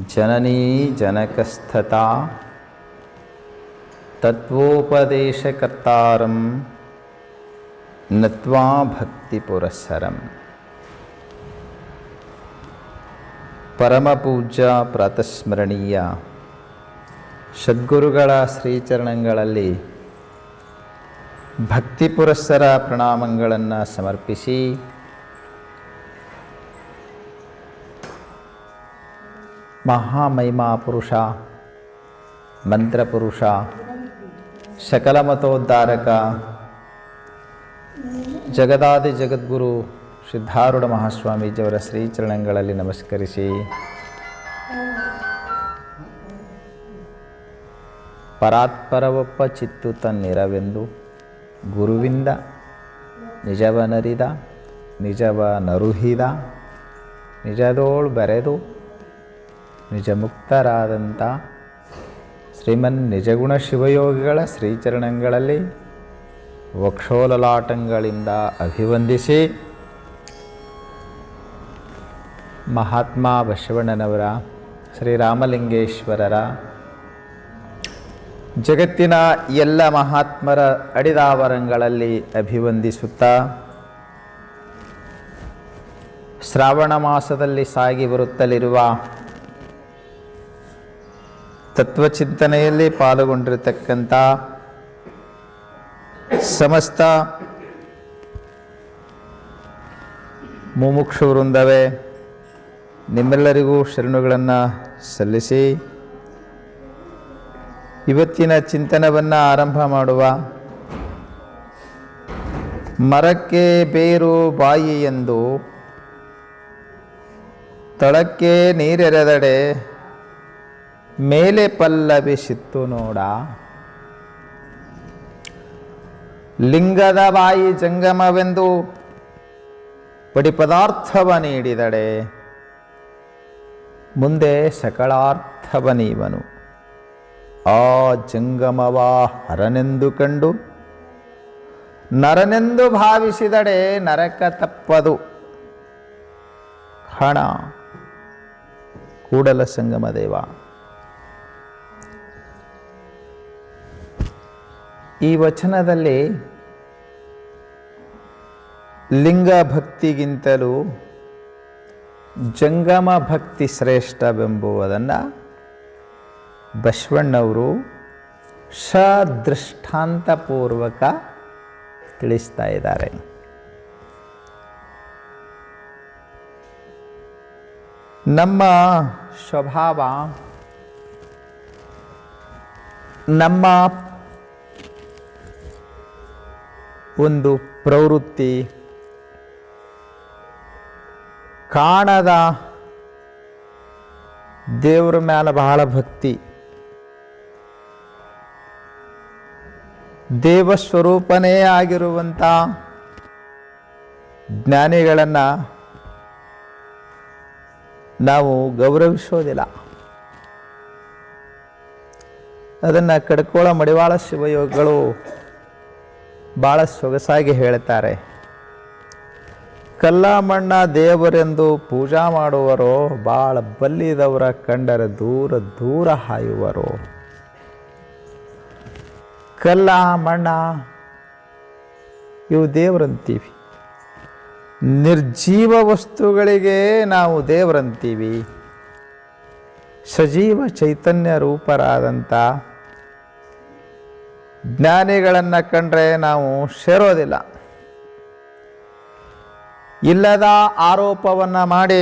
ಜನನೀ ಜನಕಸ್ಥತಾ ತತ್ವೋಪದೇಶಕರ್ತಾರಂ ನತ್ವಾ ಭಕ್ತಿ ಪುರಸ್ಸರಂ. ಪರಮಪೂಜ್ಯ ಪ್ರಾತಸ್ಮರಣೀಯ ಸದ್ಗುರುಗಳ ಶ್ರೀಚರಣಗಳಲ್ಲಿ ಭಕ್ತಿ ಪುರಸ್ಸರ ಪ್ರಣಾಮಗಳನ್ನು ಸಮರ್ಪಿಸಿ ಮಹಾಮಹಿಮಾ ಪುರುಷ, ಮಂತ್ರಪುರುಷ, ಸಕಲಮತೋದ್ಧಾರಕ, ಜಗದಾದಿ ಜಗದ್ಗುರು ಸಿದ್ಧಾರೂಢ ಮಹಾಸ್ವಾಮೀಜಿಯವರ ಶ್ರೀಚರಣಗಳಲ್ಲಿ ನಮಸ್ಕರಿಸಿ ಪರಾತ್ಪರವೊಪ್ಪ ಚಿತ್ತು ತನ್ನಿರವೆಂದು ಗುರುವಿಂದ ನಿಜವನರಿದ ನಿಜವ ನರುಹಿದ ನಿಜದೋಳು ಬೆರೆದು ನಿಜ ಮುಕ್ತರಾದಂಥ ಶ್ರೀಮನ್ ನಿಜಗುಣ ಶಿವಯೋಗಿಗಳ ಶ್ರೀಚರಣಗಳಲ್ಲಿ ವಕ್ಷೋಲಲಾಟಂಗಳಿಂದ ಅಭಿವಂದಿಸಿ ಮಹಾತ್ಮ ಬಸವಣ್ಣನವರ, ಶ್ರೀರಾಮಲಿಂಗೇಶ್ವರರ, ಜಗತ್ತಿನ ಎಲ್ಲ ಮಹಾತ್ಮರ ಅಡಿದಾವರಂಗಳಲ್ಲಿ ಅಭಿವಂದಿಸುತ್ತಾ ಶ್ರಾವಣ ಮಾಸದಲ್ಲಿ ಸಾಗಿ ಬರುತ್ತಲಿರುವ ತತ್ವಚಿಂತನೆಯಲ್ಲಿ ಪಾಲ್ಗೊಂಡಿರತಕ್ಕಂಥ ಸಮಸ್ತ ಮುಮುಕ್ಷು ವೃಂದವೇ, ನಿಮ್ಮೆಲ್ಲರಿಗೂ ಶರಣುಗಳನ್ನು ಸಲ್ಲಿಸಿ ಇವತ್ತಿನ ಚಿಂತನವನ್ನು ಆರಂಭ ಮಾಡುವ. ಮರಕ್ಕೆ ಬೇರು ಬಾಯಿ ಎಂದು ತಳಕ್ಕೆ ನೀರೆರೆದಡೆ ಮೇಲೆ ಪಲ್ಲವಿಸಿತ್ತು ನೋಡ. ಲಿಂಗದ ಬಾಯಿ ಜಂಗಮವೆಂದು ಪಡಿಪದಾರ್ಥವ ನೀಡಿದಡೆ ಮುಂದೆ ಸಕಲಾರ್ಥವ ನೀವನು. ಆ ಜಂಗಮವ ಹರನೆಂದು ಕಂಡು ನರನೆಂದು ಭಾವಿಸಿದಡೆ ನರಕ ತಪ್ಪದು ಹಣ. ಕೂಡಲ ಸಂಗಮ ದೇವ. ಈ ವಚನದಲ್ಲಿ ಲಿಂಗ ಭಕ್ತಿಗಿಂತಲೂ ಜಂಗಮ ಭಕ್ತಿ ಶ್ರೇಷ್ಠವೆಂಬುವುದನ್ನು ಬಸವಣ್ಣವರು ಸದೃಷ್ಟಾಂತಪೂರ್ವಕ ತಿಳಿಸ್ತಾ ಇದ್ದಾರೆ. ನಮ್ಮ ಸ್ವಭಾವ, ನಮ್ಮ ಒಂದು ಪ್ರವೃತ್ತಿ, ಕಾಣದ ದೇವರ ಮೇಲೆ ಬಹಳ ಭಕ್ತಿ, ದೇವಸ್ವರೂಪನೇ ಆಗಿರುವಂಥ ಜ್ಞಾನಿಗಳನ್ನು ನಾವು ಗೌರವಿಸೋದಿಲ್ಲ. ಅದನ್ನು ಕಡ್ಕೋಳ ಮಡಿವಾಳ ಶಿವಯೋಗಿಗಳು ಭಾಳ ಸೊಗಸಾಗಿ ಹೇಳ್ತಾರೆ. ಕಲ್ಲ ಮಣ್ಣ ದೇವರೆಂದು ಪೂಜಾ ಮಾಡುವರೋ, ಭಾಳ ಬಲ್ಲಿದವರ ಕಂಡರೆ ದೂರ ದೂರ ಹಾಯುವರು. ಕಲ್ಲ ಮಣ್ಣ ಇವು ದೇವರಂತೀವಿ, ನಿರ್ಜೀವ ವಸ್ತುಗಳಿಗೆ ನಾವು ದೇವರಂತೀವಿ. ಸಜೀವ ಚೈತನ್ಯ ರೂಪರಾದಂಥ ಜ್ಞಾನಿಗಳನ್ನು ಕಂಡ್ರೆ ನಾವು ಸೇರೋದಿಲ್ಲ. ಇಲ್ಲದ ಆರೋಪವನ್ನು ಮಾಡಿ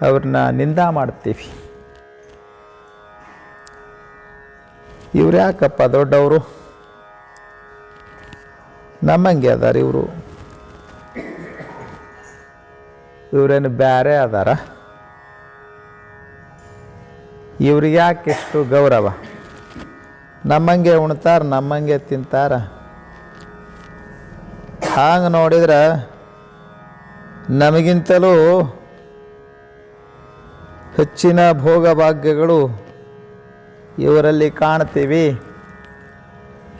ಅವ್ರನ್ನ ನಿಂದ ಮಾಡ್ತೀವಿ. ಇವ್ರು ಯಾಕಪ್ಪ ದೊಡ್ಡವರು, ನಮ್ಮಂಗೆ ಅದಾರ ಇವರು, ಇವರೇನು ಬೇರೆ ಅದಾರ, ಇವ್ರಿಗೆ ಯಾಕೆ ಎಷ್ಟು ಗೌರವ, ನಮ್ಮಂಗೆ ಉಣ್ತಾರ, ನಮ್ಮಂಗೆ ತಿಂತಾರ. ಹಾಗೆ ನೋಡಿದ್ರೆ ನಮಗಿಂತಲೂ ಹೆಚ್ಚಿನ ಭೋಗಭಾಗ್ಯಗಳು ಇವರಲ್ಲಿ ಕಾಣ್ತೀವಿ.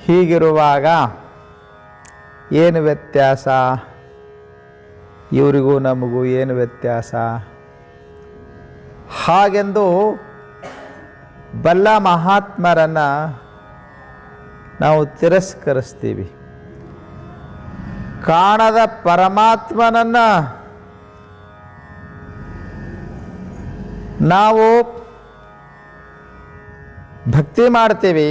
ಹೀಗಿರುವಾಗ ಏನು ವ್ಯತ್ಯಾಸ, ಇವರಿಗೂ ನಮಗೂ ಏನು ವ್ಯತ್ಯಾಸ? ಹಾಗೆಂದು ಬಲ್ಲ ಮಹಾತ್ಮರನ್ನು ನಾವು ತಿರಸ್ಕರಿಸ್ತೀವಿ. ಕಾಣದ ಪರಮಾತ್ಮನನ್ನು ನಾವು ಭಕ್ತಿ ಮಾಡ್ತೀವಿ.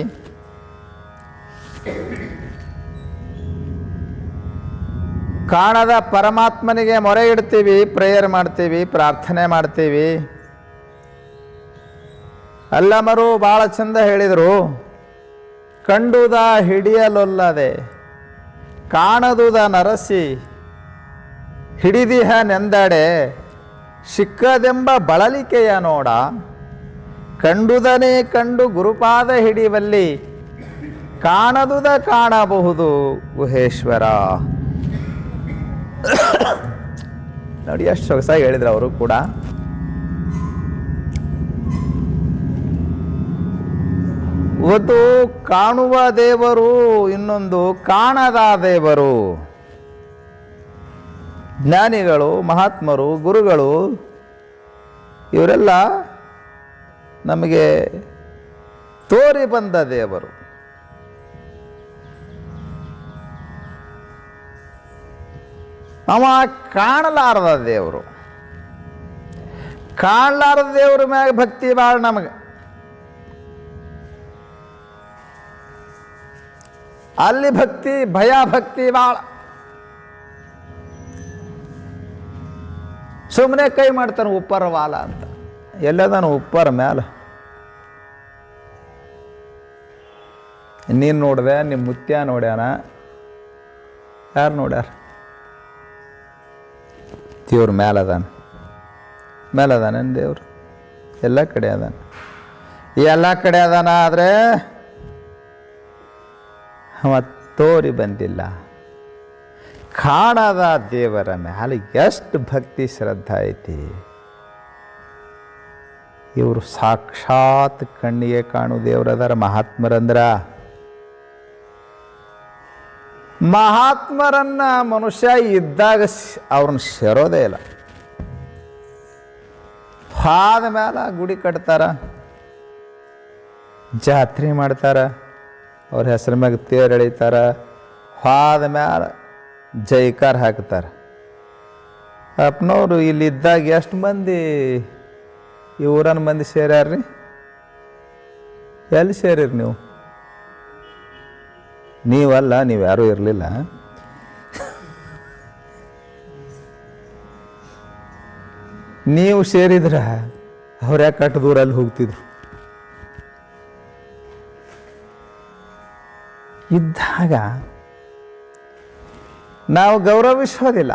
ಕಾಣದ ಪರಮಾತ್ಮನಿಗೆ ಮೊರೆ ಇಡ್ತೀವಿ, ಪ್ರೇಯರ್ ಮಾಡ್ತೀವಿ, ಪ್ರಾರ್ಥನೆ ಮಾಡ್ತೀವಿ. ಅಲ್ಲಮರು ಭಾಳ ಚಂದ ಹೇಳಿದರು, ಕಂಡುದ ಹಿಡಿಯಲೊಲ್ಲದೆ ಕಾಣದುದ ನರಸಿ ಹಿಡಿದಿಹ ನೆಂದಡೆ ಸಿಕ್ಕದೆಂಬ ಬಳಲಿಕೆಯ ನೋಡ ಕಂಡುದನೇ ಕಂಡು ಗುರುಪಾದ ಹಿಡಿವಲ್ಲಿ ಕಾಣದುದ ಕಾಣಬಹುದು ಗುಹೇಶ್ವರ. ನೋಡಿ ಎಷ್ಟು ಸೊಗಸಾಗಿ ಹೇಳಿದ್ರು ಅವರು ಕೂಡ. ಒಂದು ಕಾಣುವ ದೇವರು, ಇನ್ನೊಂದು ಕಾಣದ ದೇವರು. ಜ್ಞಾನಿಗಳು, ಮಹಾತ್ಮರು, ಗುರುಗಳು ಇವರೆಲ್ಲ ನಮಗೆ ತೋರಿ ಬಂದ ದೇವರು. ಅವ ಕಾಣಲಾರದ ದೇವರು. ಕಾಣಲಾರದ ದೇವ್ರ ಮ್ಯಾಗ ಭಕ್ತಿ ಭಾಳ ನಮಗೆ. ಅಲ್ಲಿ ಭಕ್ತಿ, ಭಯ ಭಕ್ತಿ ಭಾಳ. ಸುಮ್ಮನೆ ಕೈ ಮಾಡ್ತಾನೆ ಉಪ್ಪರ ವಾಲ ಅಂತ. ಎಲ್ಲದಾನು ಉಪ್ಪರ ಮ್ಯಾಲ. ನೀನು ನೋಡಿದೆ, ನಿಮ್ಮ ಮುತ್ಯ ನೋಡ್ಯಾನ, ಯಾರು ನೋಡ್ಯಾರ? ದೇವ್ರ ಮೇಲದಾನ, ಮೇಲದಾನ ದೇವ್ರು ಎಲ್ಲ ಕಡೆ ಅದಾನ. ಎಲ್ಲ ಕಡೆ ಅದಾನ, ಆದರೆ ಅವ ತೋರಿ ಬಂದಿಲ್ಲ. ಕಾಣದ ದೇವರ ಮ್ಯಾಲೆ ಎಷ್ಟು ಭಕ್ತಿ ಶ್ರದ್ಧಾ ಐತಿ. ಇವರು ಸಾಕ್ಷಾತ್ ಕಣ್ಣಿಗೆ ಕಾಣು ದೇವ್ರದಾರ ಮಹಾತ್ಮರಂದ್ರ. ಮಹಾತ್ಮರನ್ನ ಮನುಷ್ಯ ಇದ್ದಾಗ ಅವ್ರನ್ನ ಸೇರೋದೇ ಇಲ್ಲ. ಆದ ಮೇಲೆ ಗುಡಿ ಕಟ್ತಾರ, ಜಾತ್ರೆ ಮಾಡ್ತಾರ, ಅವ್ರ ಹೆಸರ ಮ್ಯಾಗ ತೇರು ಎಳಿತಾರ, ಆದ ಮ್ಯಾಲ ಜೈಕಾರ ಹಾಕ್ತಾರೆ. ಅಪ್ಪನವರು ಇಲ್ಲಿದ್ದಾಗ ಎಷ್ಟು ಮಂದಿ ಈ ಊರನ್ನ ಮಂದಿ ಸೇರ್ಯಾರ್ರಿ? ಎಲ್ಲಿ ಸೇರಿರಿ ನೀವು? ನೀವಲ್ಲ, ನೀವು ಯಾರೂ ಇರಲಿಲ್ಲ. ನೀವು ಸೇರಿದ್ರ ಅವ್ರು ಯಾಕೆ ಅಷ್ಟು ದೂರ ಅಲ್ಲಿ ಹೋಗ್ತಿದ್ರು? ಇದ್ದಾಗ ನಾವು ಗೌರವಿಸೋದಿಲ್ಲ.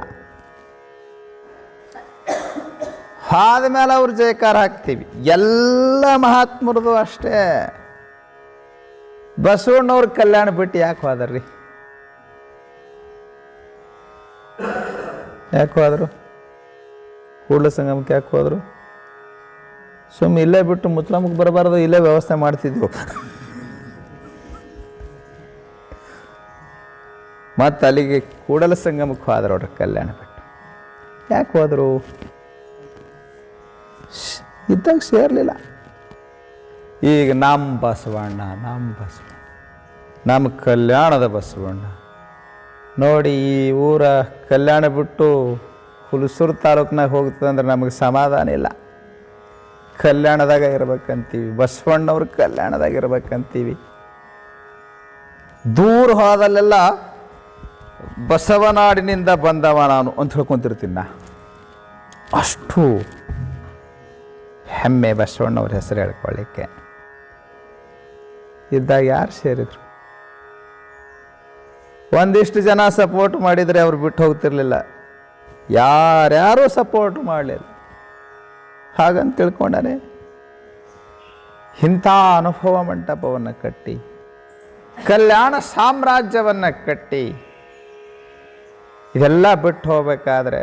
ಆದ್ಮೇಲೆ ಅವ್ರ ಜಯಕಾರ ಹಾಕ್ತೀವಿ. ಎಲ್ಲ ಮಹಾತ್ಮರದು ಅಷ್ಟೇ. ಬಸವಣ್ಣವ್ರ ಕಲ್ಯಾಣ ಬಿಟ್ಟು ಯಾಕೆ ಹೋದ್ರಿ? ಯಾಕೆ ಹೋದರು? ಕೂಡಲ ಸಂಗಮಕ್ಕೆ ಯಾಕೆ ಹೋದರು? ಸುಮ್ಮನೆ ಇಲ್ಲೇ ಬಿಟ್ಟು ಮುಸ್ಲಾಮಕ್ಕೆ ಬರಬಾರ್ದು, ಇಲ್ಲೇ ವ್ಯವಸ್ಥೆ ಮಾಡ್ತಿದ್ವು. ಮತ್ತು ಅಲ್ಲಿಗೆ ಕೂಡಲ ಸಂಗಮಕ್ಕೆ ಹೋದ್ರು ಅವ್ರ ಕಲ್ಯಾಣ ಬಿಟ್ಟು. ಯಾಕೆ ಹೋದರು? ಇದ್ದಾಗ ಸೇರಲಿಲ್ಲ. ಈಗ ನಮ್ಮ ಬಸವಣ್ಣ, ನಮ್ಮ ಕಲ್ಯಾಣದ ಬಸವಣ್ಣ ನೋಡಿ. ಈ ಊರ ಕಲ್ಯಾಣ ಬಿಟ್ಟು ಹುಲಸೂರು ತಾಲೂಕಿನಾಗ ಹೋಗ್ತದೆ ಅಂದ್ರೆ ನಮಗೆ ಸಮಾಧಾನ ಇಲ್ಲ. ಕಲ್ಯಾಣದಾಗ ಇರ್ಬೇಕಂತೀವಿ, ಬಸವಣ್ಣವ್ರ ಕಲ್ಯಾಣದಾಗ ಇರ್ಬೇಕಂತೀವಿ. ದೂರ ಹೋದಲ್ಲೆಲ್ಲ ಬಸವನಾಡಿನಿಂದ ಬಂದವ ನಾನು ಅಂತ ಹೇಳ್ಕೊಂತಿರ್ತೀನಿ ನಾ. ಅಷ್ಟು ಹೆಮ್ಮೆ ಬಸವಣ್ಣವ್ರ ಹೆಸರು ಹೇಳ್ಕೊಳ್ಳಿಕ್ಕೆ. ಇದ್ದಾಗ ಯಾರು ಸೇರಿದ್ರು? ಒಂದಿಷ್ಟು ಜನ ಸಪೋರ್ಟ್ ಮಾಡಿದರೆ ಅವ್ರು ಬಿಟ್ಟು ಹೋಗ್ತಿರ್ಲಿಲ್ಲ. ಯಾರ್ಯಾರೂ ಸಪೋರ್ಟ್ ಮಾಡಲಿಲ್ಲ. ಹಾಗಂತ ತಿಳ್ಕೊಂಡಾನೆ ಇಂಥ ಅನುಭವ ಮಂಟಪವನ್ನು ಕಟ್ಟಿ, ಕಲ್ಯಾಣ ಸಾಮ್ರಾಜ್ಯವನ್ನು ಕಟ್ಟಿ, ಇದೆಲ್ಲ ಬಿಟ್ಟು ಹೋಗ್ಬೇಕಾದ್ರೆ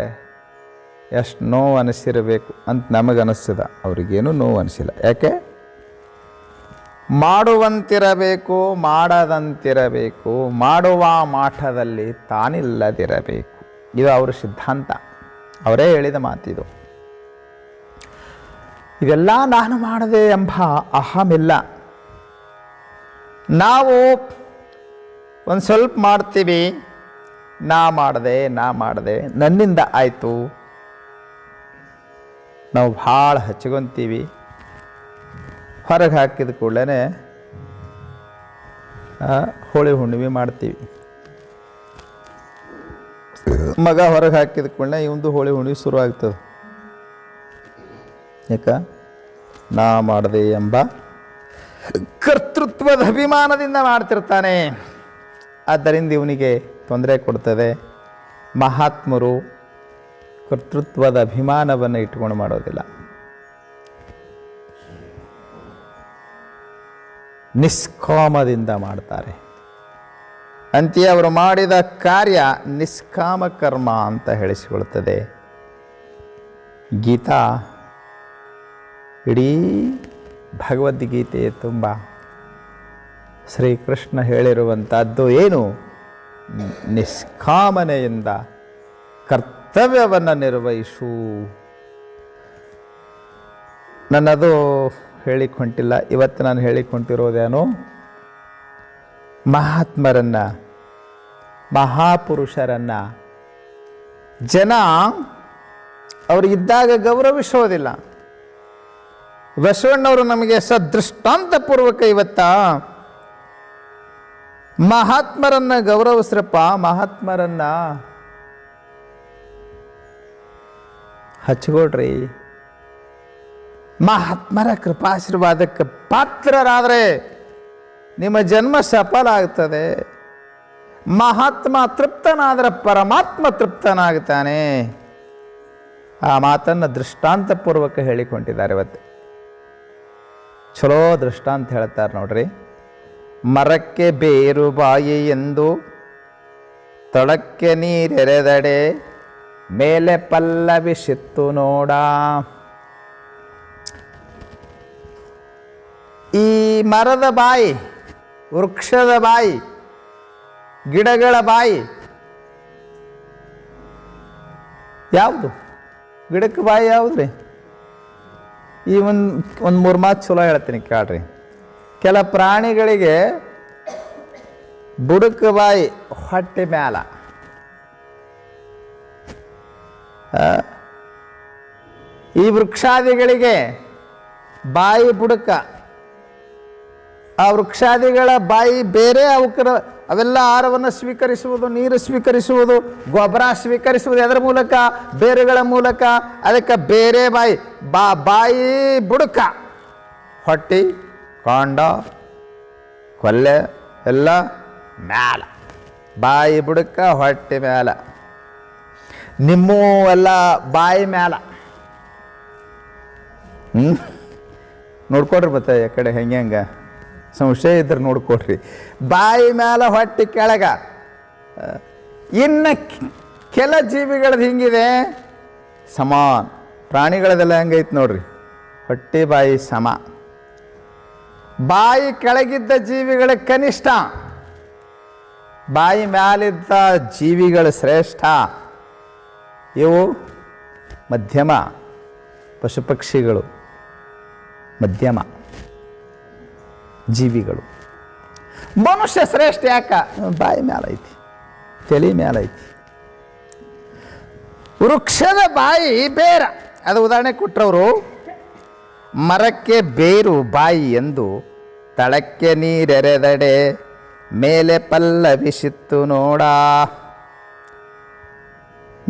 ಎಷ್ಟು ನೋವು ಅನಿಸಿರಬೇಕು ಅಂತ ನಮಗನಿಸ್ತದ. ಅವ್ರಿಗೇನು ನೋವು ಅನಿಸಿಲ್ಲ. ಯಾಕೆ? ಮಾಡುವಂತಿರಬೇಕು, ಮಾಡದಂತಿರಬೇಕು, ಮಾಡುವ ಮಾಠದಲ್ಲಿ ತಾನಿಲ್ಲದಿರಬೇಕು. ಇದು ಅವ್ರ ಸಿದ್ಧಾಂತ. ಅವರೇ ಹೇಳಿದ ಮಾತಿದು. ಇದೆಲ್ಲ ನಾನು ಮಾಡಿದೆ ಎಂಬ ಅಹಮಿಲ್ಲ. ನಾವು ಒಂದು ಸ್ವಲ್ಪ ಮಾಡ್ತೀವಿ, ನಾ ಮಾಡಿದೆ ನನ್ನಿಂದ ಆಯಿತು. ನಾವು ಭಾಳ ಹಚ್ಕೊಂತೀವಿ. ಹೊರಗೆ ಹಾಕಿದ ಕೂಡಲೇ ಹೋಳಿ ಹುಣ್ಣಿಮೆ ಮಾಡ್ತೀವಿ. ಮಗ ಹೊರಗೆ ಹಾಕಿದ ಕೂಡಲೇ ಇವಂದು ಹೋಳಿ ಹುಣ್ಣಿಮೆ ಶುರು ಆಗ್ತದೆ. ಯಾಕ? ನಾ ಮಾಡಿದೆ ಎಂಬ ಕರ್ತೃತ್ವದ ಅಭಿಮಾನದಿಂದ ಮಾಡ್ತಿರ್ತಾನೆ. ಆದ್ದರಿಂದ ಇವನಿಗೆ ತೊಂದರೆ ಕೊಡ್ತದೆ. ಮಹಾತ್ಮರು ಕರ್ತೃತ್ವದ ಅಭಿಮಾನವನ್ನು ಇಟ್ಕೊಂಡು ಮಾಡೋದಿಲ್ಲ. ನಿಷ್ಕಾಮದಿಂದ ಮಾಡ್ತಾರೆ. ಅಂತೆಯೇ ಅವರು ಮಾಡಿದ ಕಾರ್ಯ ನಿಷ್ಕಾಮ ಕರ್ಮ ಅಂತ ಹೇಳಿಸಿಕೊಳ್ಳುತ್ತದೆ. ಗೀತಾ ಇಡೀ ಭಗವದ್ಗೀತೆ ತುಂಬ ಶ್ರೀಕೃಷ್ಣ ಹೇಳಿರುವಂಥದ್ದು ಏನು? ನಿಷ್ಕಾಮನೆಯಿಂದ ಕರ್ತವ್ಯವನ್ನು ನಿರ್ವಹಿಸು. ನನ್ನದು ಹೇಳಿಕೊಂಡಿಲ್ಲ. ಇವತ್ತು ನಾನು ಹೇಳಿಕೊಂಡಿರೋದೇನು? ಮಹಾತ್ಮರನ್ನು, ಮಹಾಪುರುಷರನ್ನು ಜನ ಅವರಿಗಿದ್ದಾಗ ಗೌರವಿಸೋದಿಲ್ಲ. ಬಸವಣ್ಣವರು ನಮಗೆ ಸದೃಷ್ಟಾಂತಪೂರ್ವಕ ಇವತ್ತ ಮಹಾತ್ಮರನ್ನು ಗೌರವಿಸ್ರಪ್ಪ, ಮಹಾತ್ಮರನ್ನು ಹಚ್ಕೊಡ್ರಿ. ಮಹಾತ್ಮರ ಕೃಪಾಶೀರ್ವಾದಕ್ಕೆ ಪಾತ್ರರಾದರೆ ನಿಮ್ಮ ಜನ್ಮ ಸಫಲ ಆಗ್ತದೆ. ಮಹಾತ್ಮ ತೃಪ್ತನಾದರೆ ಪರಮಾತ್ಮ ತೃಪ್ತನಾಗ್ತಾನೆ. ಆ ಮಾತನ್ನು ದೃಷ್ಟಾಂತಪೂರ್ವಕ ಹೇಳಿಕೊಂಡಿದ್ದಾರೆ. ಇವತ್ತು ಚಲೋ ದೃಷ್ಟಾಂತ ಹೇಳ್ತಾರೆ ನೋಡ್ರಿ. ಮರಕ್ಕೆ ಬೇರು ಬಾಯಿ ಎಂದು ತೊಳಕ್ಕೆ ನೀರೆರೆದಡೆ ಮೇಲೆ ಪಲ್ಲವಿಸಿತ್ತು ನೋಡ. ಈ ಮರದ ಬಾಯಿ, ವೃಕ್ಷದ ಬಾಯಿ, ಗಿಡಗಳ ಬಾಯಿ ಯಾವುದು? ಗಿಡಕ್ಕೆ ಬಾಯಿ ಯಾವುದ್ರಿ? ಈ ಒಂದು ಮೂರು ಮಾತು ಚಲೋ ಹೇಳ್ತೀನಿ ಕೇಳ್ರಿ. ಕೆಲ ಪ್ರಾಣಿಗಳಿಗೆ ಬುಡಕ ಬಾಯಿ ಹೊಟ್ಟೆ ಮ್ಯಾಲ, ಈ ವೃಕ್ಷಾದಿಗಳಿಗೆ ಬಾಯಿ ಬುಡಕ. ಆ ವೃಕ್ಷಾದಿಗಳ ಬಾಯಿ ಬೇರೆ, ಅವೆಲ್ಲ ಆಹಾರವನ್ನು ಸ್ವೀಕರಿಸುವುದು, ನೀರು ಸ್ವೀಕರಿಸುವುದು, ಗೊಬ್ಬರ ಸ್ವೀಕರಿಸುವುದು ಅದರ ಮೂಲಕ, ಬೇರುಗಳ ಮೂಲಕ. ಅದಕ್ಕೆ ಬೇರೆ ಬಾಯಿ. ಬಾಯಿ ಬುಡಕ, ಹೊಟ್ಟಿ, ಕಾಂಡ, ಕೊಲ್ಲೆ ಎಲ್ಲ ಮ್ಯಾಲ. ಬಾಯಿ ಬುಡಕ, ಹೊಟ್ಟೆ ಮ್ಯಾಲ. ನಿಮ್ಮೂ ಎಲ್ಲ ಬಾಯಿ ಮ್ಯಾಲ. ನೋಡ್ಕೊಡ್ರಿ ಮತ್ತೆ ಆ ಕಡೆ ಹೆಂಗೆ ಸಂಶಯ ಇದ್ರೆ ನೋಡ್ಕೊಡ್ರಿ. ಬಾಯಿ ಮ್ಯಾಲ, ಹೊಟ್ಟೆ ಕೆಳಗ. ಇನ್ನು ಕೆಲ ಜೀವಿಗಳದ್ದು ಹಿಂಗಿದೆ ಸಮಾನ. ಪ್ರಾಣಿಗಳದೆಲ್ಲ ಹೆಂಗೈತೆ ನೋಡ್ರಿ, ಹೊಟ್ಟೆ ಬಾಯಿ ಸಮ. ಬಾಯಿ ಕೆಳಗಿದ್ದ ಜೀವಿಗಳ ಕನಿಷ್ಠ, ಬಾಯಿ ಮ್ಯಾಲಿದ್ದ ಜೀವಿಗಳು ಶ್ರೇಷ್ಠ. ಇವು ಮಧ್ಯಮ. ಪಶು ಪಕ್ಷಿಗಳು ಮಧ್ಯಮ ಜೀವಿಗಳು. ಮನುಷ್ಯ ಶ್ರೇಷ್ಠ. ಯಾಕ? ಬಾಯಿ ಮ್ಯಾಲ ಐತಿ, ತಲೆ ಮ್ಯಾಲ ಐತಿ. ವೃಕ್ಷದ ಬಾಯಿ ಬೇರ. ಅದು ಉದಾಹರಣೆ ಕೊಟ್ಟರವರು. ಮರಕ್ಕೆ ಬೇರು ಬಾಯಿ ಎಂದು ತಳಕ್ಕೆ ನೀರೆರೆದಡೆ ಮೇಲೆ ಪಲ್ಲವಿಸಿತ್ತು ನೋಡ.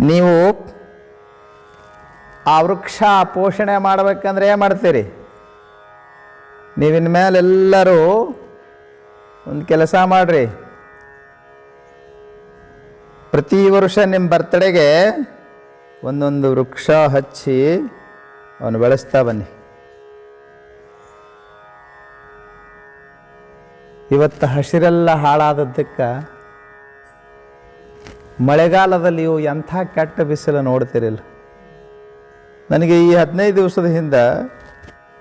ನೀವು ಆ ವೃಕ್ಷ ಪೋಷಣೆ ಮಾಡ್ಬೇಕಂದ್ರೆ ಏನು ಮಾಡ್ತೀರಿ? ನೀವಿನ ಮೇಲೆಲ್ಲರೂ ಒಂದು ಕೆಲಸ ಮಾಡ್ರಿ. ಪ್ರತಿ ವರ್ಷ ನಿಮ್ಮ ಬರ್ತಡೆಗೆ ಒಂದೊಂದು ವೃಕ್ಷ ಹಚ್ಚಿ ಅವನು ಬೆಳೆಸ್ತಾ ಬನ್ನಿ. ಇವತ್ತು ಹಸಿರೆಲ್ಲ ಹಾಳಾದದ್ದಕ್ಕೆ ಮಳೆಗಾಲದಲ್ಲಿಯೂ ಎಂಥ ಕೆಟ್ಟ ಬಿಸಿಲು ನೋಡ್ತಿರಿಲ್ಲ. ನನಗೆ ಈ 15 ದಿವಸದ ಹಿಂದೆ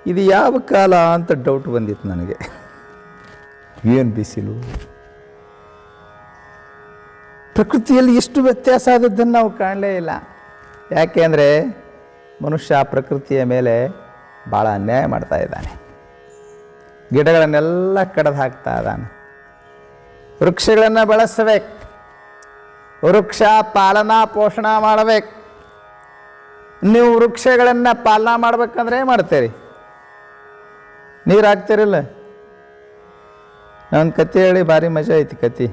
ಇದು ಯಾವ ಕಾಲ ಅಂತ ಡೌಟ್ ಬಂದಿತ್ತು ನನಗೆ. ಏನು ಬಿಸಿಲು! ಪ್ರಕೃತಿಯಲ್ಲಿ ಎಷ್ಟು ವ್ಯತ್ಯಾಸ ಆದದ್ದನ್ನು ನಾವು ಕಾಣಲೇ ಇಲ್ಲ. ಯಾಕೆ ಅಂದರೆ ಮನುಷ್ಯ ಪ್ರಕೃತಿಯ ಮೇಲೆ ಭಾಳ ಅನ್ಯಾಯ ಮಾಡ್ತಾ ಇದ್ದಾನೆ. ಗಿಡಗಳನ್ನೆಲ್ಲ ಕಡಿದು ಹಾಕ್ತಾ ಇದ್ದಾನೆ. ವೃಕ್ಷಗಳನ್ನು ಬೆಳೆಸಬೇಕು, ವೃಕ್ಷ ಪಾಲನಾ ಪೋಷಣ ಮಾಡಬೇಕು. ನೀವು ವೃಕ್ಷಗಳನ್ನು ಪಾಲನಾ ಮಾಡ್ಬೇಕಂದ್ರೆ ಏನು ಮಾಡ್ತೀರಿ? ನೀರು ಹಾಕ್ತಿರಿಲ್ಲ. ನನ್ನ ಕತೆ ಹೇಳಿ ಭಾರಿ ಮಜಾ ಐತಿ ಕತೆ.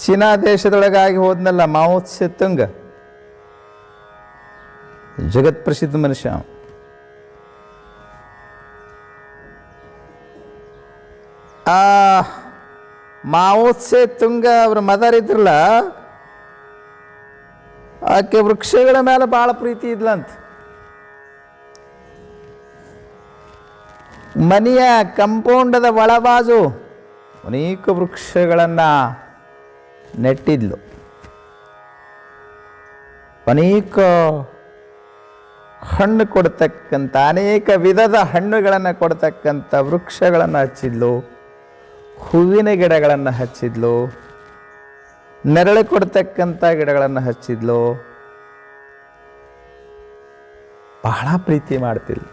ಚೀನಾ ದೇಶದೊಳಗಾಗಿ ಹೋದ್ನಲ್ಲ ಮಾವೋ ಸೆತುಂಗ್, ಜಗತ್ ಪ್ರಸಿದ್ಧ ಮನುಷ್ಯ. ಆ ಮಾವೋ ಸೆತುಂಗ್ ಅವ್ರ ಮದರ್ ಇದ್ರಲ್ಲ, ಆಕೆ ವೃಕ್ಷಗಳ ಮೇಲೆ ಭಾಳ ಪ್ರೀತಿ ಇದ್ಲಂತ. ಮನೆಯ ಕಂಪೌಂಡದ ಒಳಬಾಜು ಅನೇಕ ವೃಕ್ಷಗಳನ್ನು ನೆಟ್ಟಿದ್ಲು. ಅನೇಕ ಹಣ್ಣು ಕೊಡ್ತಕ್ಕಂಥ, ಅನೇಕ ವಿಧದ ಹಣ್ಣುಗಳನ್ನು ಕೊಡ್ತಕ್ಕಂಥ ವೃಕ್ಷಗಳನ್ನು ಹಚ್ಚಿದ್ಲು. ಹೂವಿನ ಗಿಡಗಳನ್ನು ಹಚ್ಚಿದ್ಲು, ನೆರಳು ಕೊಡ್ತಕ್ಕಂಥ ಗಿಡಗಳನ್ನು ಹಚ್ಚಿದ್ಲು. ಬಹಳ ಪ್ರೀತಿ ಮಾಡ್ತಿದ್ಲು.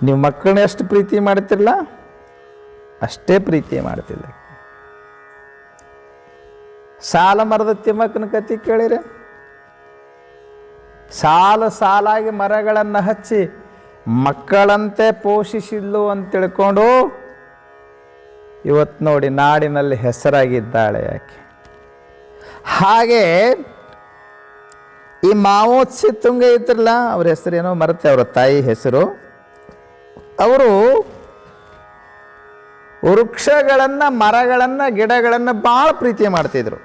ನೀವು ಮಕ್ಕಳನ್ನ ಎಷ್ಟು ಪ್ರೀತಿ ಮಾಡ್ತಿರಲ್ಲ ಅಷ್ಟೇ ಪ್ರೀತಿ ಮಾಡ್ತಿಲ್ಲ. ಸಾಲ ಮರದ ತಿಮ್ಮಕ್ಕನ ಕತೆ ಕೇಳಿರೆ, ಸಾಲು ಸಾಲಾಗಿ ಮರಗಳನ್ನು ಹಚ್ಚಿ ಮಕ್ಕಳಂತೆ ಪೋಷಿಸಿದ್ಲು ಅಂತ ತಿಳ್ಕೊಂಡು ಇವತ್ತು ನೋಡಿ ನಾಡಿನಲ್ಲಿ ಹೆಸರಾಗಿದ್ದಾಳೆ ಆಕೆ. ಹಾಗೆ ಈ ಮಾವೋ ಸೆತುಂಗ್ ಇದ್ರಲ್ಲ, ಅವ್ರ ಹೆಸರೇನೋ ಮರೆತೆ, ಅವರ ತಾಯಿ ಹೆಸರು. ಅವರು ವೃಕ್ಷಗಳನ್ನು, ಮರಗಳನ್ನು, ಗಿಡಗಳನ್ನು ಭಾಳ ಪ್ರೀತಿ ಮಾಡ್ತಿದ್ರು.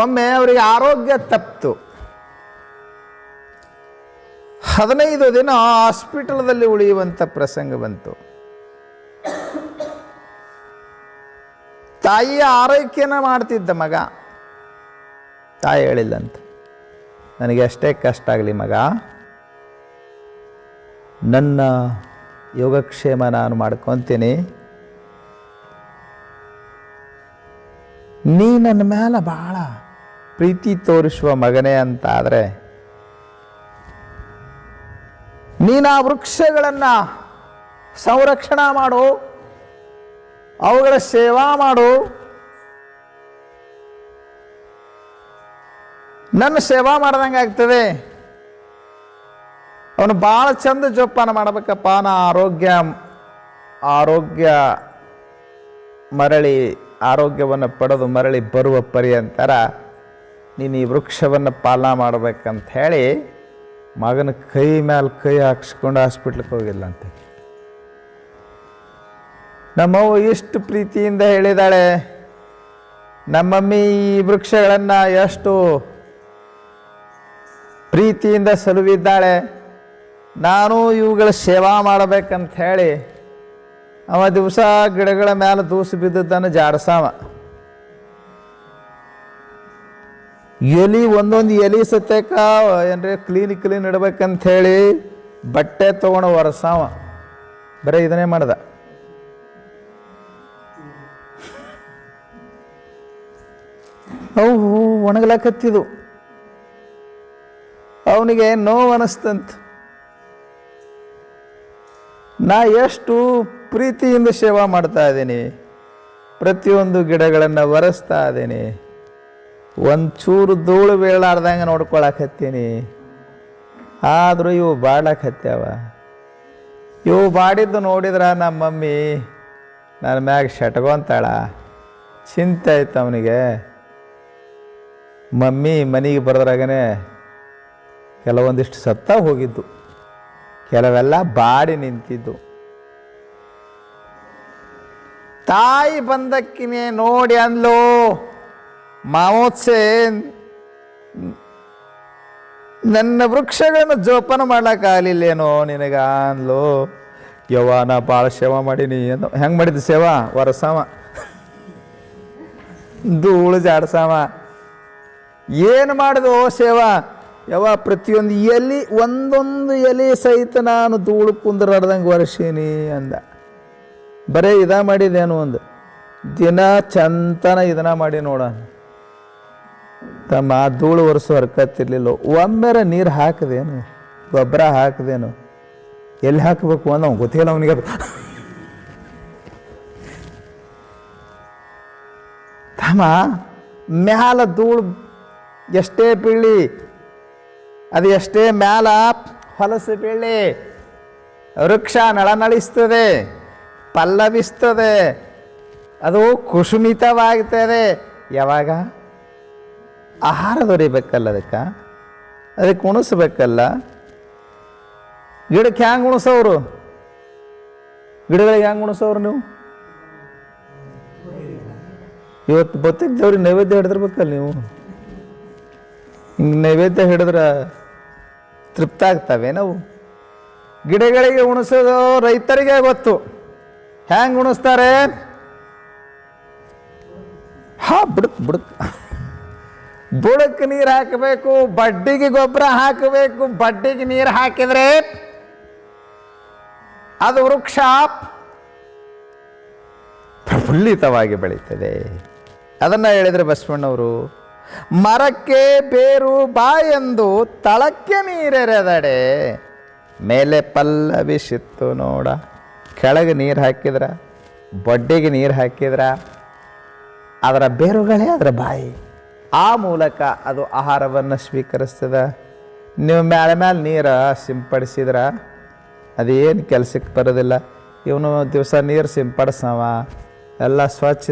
ಒಮ್ಮೆ ಅವರಿಗೆ ಆರೋಗ್ಯ ತಪ್ಪಿತು. 15 ದಿನ ಹಾಸ್ಪಿಟಲ್ದಲ್ಲಿ ಉಳಿಯುವಂಥ ಪ್ರಸಂಗ ಬಂತು. ತಾಯಿಯ ಆರೈಕೆನ ಮಾಡ್ತಿದ್ದ ಮಗ. ತಾಯಿ ಹೇಳಿಲ್ಲಂತ, ನನಗೆ ಅಷ್ಟೇ ಕಷ್ಟ ಆಗಲಿ ಮಗ, ನನ್ನ ಯೋಗಕ್ಷೇಮ ನಾನು ಮಾಡ್ಕೊತೀನಿ, ನೀ ನನ್ನ ಮೇಲೆ ಭಾಳ ಪ್ರೀತಿ ತೋರಿಸುವ ಮಗನೇ ಅಂತ ಆದರೆ ನೀನು ಆ ವೃಕ್ಷಗಳನ್ನು ಸಂರಕ್ಷಣೆ ಮಾಡು, ಅವುಗಳ ಸೇವಾ ಮಾಡು, ನನ್ನ ಸೇವಾ ಮಾಡ್ದಂಗೆ ಆಗ್ತದೆ. ಅವನು ಭಾಳ ಚಂದ ಜೋಪಾನ ಮಾಡಬೇಕಪ್ಪ. ನಾ ಆರೋಗ್ಯ ಮರಳಿ ಆರೋಗ್ಯವನ್ನು ಪಡೆದು ಮರಳಿ ಬರುವ ಪರ್ಯಂತರ ನೀನು ಈ ವೃಕ್ಷವನ್ನು ಪಾಲನಾ ಮಾಡಬೇಕಂತ ಹೇಳಿ ಮಗನ ಕೈ ಮೇಲೆ ಕೈ ಹಾಕ್ಸ್ಕೊಂಡು ಹಾಸ್ಪಿಟ್ಲಿಗೆ ಹೋಗಿಲ್ಲಂತೆ. ನಮ್ಮವ್ವ ಎಷ್ಟು ಪ್ರೀತಿಯಿಂದ ಹೇಳಿದಾಳೆ, ನಮ್ಮಮ್ಮಿ ಈ ವೃಕ್ಷಗಳನ್ನು ಎಷ್ಟು ಪ್ರೀತಿಯಿಂದ ಸಲುವಿದ್ದಾಳೆ, ನಾನು ಇವುಗಳ ಸೇವಾ ಮಾಡಬೇಕಂತ ಹೇಳಿ ಅವ ದಿವಸ ಗಿಡಗಳ ಮೇಲೆ ದೂಸು ಬಿದ್ದದ್ದನ್ನು ಜಾಡ್ಸಾವ. ಎಲಿ ಒಂದೊಂದು ಎಲಿ ಸತ್ಯಕ್ಕ ಏನ್ರಿ ಕ್ಲೀನ್ ಇಡ್ಬೇಕಂತ ಹೇಳಿ ಬಟ್ಟೆ ತೊಗೊಂಡು ಒರೆಸಾವ. ಬರೀ ಇದನ್ನೇ ಮಾಡ್ದ. ಅವು ಒಣಗ್ಲಕತ್ತಿದು. ಅವನಿಗೆ ನೋವು ಅನಿಸ್ತಂತ. ನಾ ಎಷ್ಟು ಪ್ರೀತಿಯಿಂದ ಸೇವಾ ಮಾಡ್ತಾ ಇದ್ದೀನಿ, ಪ್ರತಿಯೊಂದು ಗಿಡಗಳನ್ನು ಒರೆಸ್ತಾ ಇದ್ದೀನಿ, ಒಂಚೂರು ಧೂಳು ಬೀಳಾರ್ದಂಗೆ ನೋಡ್ಕೊಳಕತ್ತೀನಿ, ಆದರೂ ಇವು ಬಾಡ್ಲಕತ್ಯಾವ. ಇವು ಬಾಡಿದ್ದು ನೋಡಿದ್ರೆ ನಮ್ಮ ಮಮ್ಮಿ ನನ್ನ ಮ್ಯಾಗ ಶಟ್ಕೊಂತಾಳ. ಚಿಂತೆ ಆಯ್ತು ಅವನಿಗೆ. ಮಮ್ಮಿ ಮನೆಗೆ ಬರೋದ್ರಾಗನೇ ಕೆಲವೊಂದಿಷ್ಟು ಸತ್ತ ಹೋಗಿದ್ದು, ಕೆಲವೆಲ್ಲ ಬಾಡಿ ನಿಂತಿದ್ದು. ತಾಯಿ ಬಂದಕ್ಕಿನೇ ನೋಡಿ ಅಂದ್ಲೋ, ಮಾವೋತ್ಸೆ ನನ್ನ ವೃಕ್ಷಗಳನ್ನು ಜೋಪಾನ ಮಾಡ್ಲಿಕ್ಕಾಗಲಿಲ್ಲೇನೋ ನಿನಗ ಅಂದ್ಲೋ. ಯವ್ವ ನಾ ಭಾಳ ಸೇವಾ ಮಾಡೀನಿ ಅಂದ. ಹೆಂಗೆ ಮಾಡಿದ್ದು ಸೇವಾ? ಒರೆಸಾವ, ಧೂಳು ಜಾಡ್ಸಾವ. ಏನು ಮಾಡಿದೋ ಸೇವಾ? ಯವ್ವ ಪ್ರತಿಯೊಂದು ಎಲೆ, ಒಂದೊಂದು ಎಲೆ ಸಹಿತ ನಾನು ಧೂಳು ಕುಂದ್ರಾಡ್ದಂಗೆ ಒರೆಸೀನಿ ಅಂದ. ಬರೀ ಇದ ಮಾಡಿದೇನು ಒಂದು ದಿನ ಚಂತನ ಇದನ್ನ ಮಾಡಿ ನೋಡ. ತಮ್ಮ ಧೂಳು ಒರೆಸೋ ಹರ್ಕತ್ತಿರ್ಲಿಲ್ಲ. ಒಮ್ಮೆರ ನೀರು ಹಾಕದೇನು, ಗೊಬ್ಬರ ಹಾಕದೇನು, ಎಲ್ಲಿ ಹಾಕಬೇಕು ಅನ್ನೋ ಗೊತ್ತಿಲ್ಲ ಅವನಿಗೆ. ಅದು ತಮ್ಮ ಮ್ಯಾಲ ಧೂಳು ಎಷ್ಟೇ ಬೀಳಿ, ಅದು ಎಷ್ಟೇ ಮ್ಯಾಲ ಹೊಲಸು ಬೀಳಿ, ವೃಕ್ಷ ನಳನಳಿಸ್ತದೆ, ಪಲ್ಲವಿಸ್ತದೆ, ಅದು ಕುಸುಮಿತವಾಗ್ತದೆ. ಯಾವಾಗ ಆಹಾರ ದೊರಿಬೇಕಲ್ಲ, ಅದಕ್ಕೆ ಉಣಿಸ್ಬೇಕಲ್ಲ. ಗಿಡಕ್ಕೆ ಹ್ಯಾಂಗೆ ಉಣಿಸೋರು? ಗಿಡಗಳಿಗೆ ಹ್ಯಾಂಗೆ ಉಣಿಸೋರು ನೀವು? ಇವತ್ತು ಬತ್ತಿಗೆ ದೇವ್ರಿಗೆ ನೈವೇದ್ಯ ಹಿಡಿದಿರ್ಬೇಕಲ್ಲ ನೀವು. ಹಿಂಗೆ ನೈವೇದ್ಯ ಹಿಡಿದ್ರೆ ತೃಪ್ತ ಆಗ್ತವೆ ನಾವು. ಗಿಡಗಳಿಗೆ ಉಣಿಸೋದು ರೈತರಿಗೆ ಗೊತ್ತು. ಹ್ಯಾಂಗೆ ಉಣಿಸ್ತಾರೆ? ಬುಡಕ್ಕೆ ನೀರು ಹಾಕಬೇಕು, ಬಡ್ಡಿಗೆ ಗೊಬ್ಬರ ಹಾಕಬೇಕು. ಬಡ್ಡಿಗೆ ನೀರು ಹಾಕಿದ್ರೆ ಅದು ವೃಕ್ಷ ಪ್ರಫುಲ್ಲಿತವಾಗಿ ಬೆಳೀತದೆ. ಅದನ್ನು ಹೇಳಿದರೆ ಬಸವಣ್ಣವರು, ಮರಕ್ಕೆ ಬೇರು ಬಾಯೆಂದು ತಳಕ್ಕೆ ನೀರೆರೆದಡೆ ಮೇಲೆ ಪಲ್ಲವಿಸಿತ್ತು ನೋಡ. ಕೆಳಗೆ ನೀರು ಹಾಕಿದ್ರ, ಬಡ್ಡಿಗೆ ನೀರು ಹಾಕಿದ್ರ, ಅದರ ಬೇರುಗಳೇ ಅದರ ಬಾಯಿ. ಆ ಮೂಲಕ ಅದು ಆಹಾರವನ್ನು ಸ್ವೀಕರಿಸ್ತದೆ. ನೀವು ಮ್ಯಾಲೆ ಮ್ಯಾಲೆ ನೀರು ಸಿಂಪಡಿಸಿದ್ರ ಅದೇನು ಕೆಲಸಕ್ಕೆ ಬರೋದಿಲ್ಲ. ಇವನು ದಿವಸ ನೀರು ಸಿಂಪಡಿಸವ, ಎಲ್ಲ ಸ್ವಚ್ಛ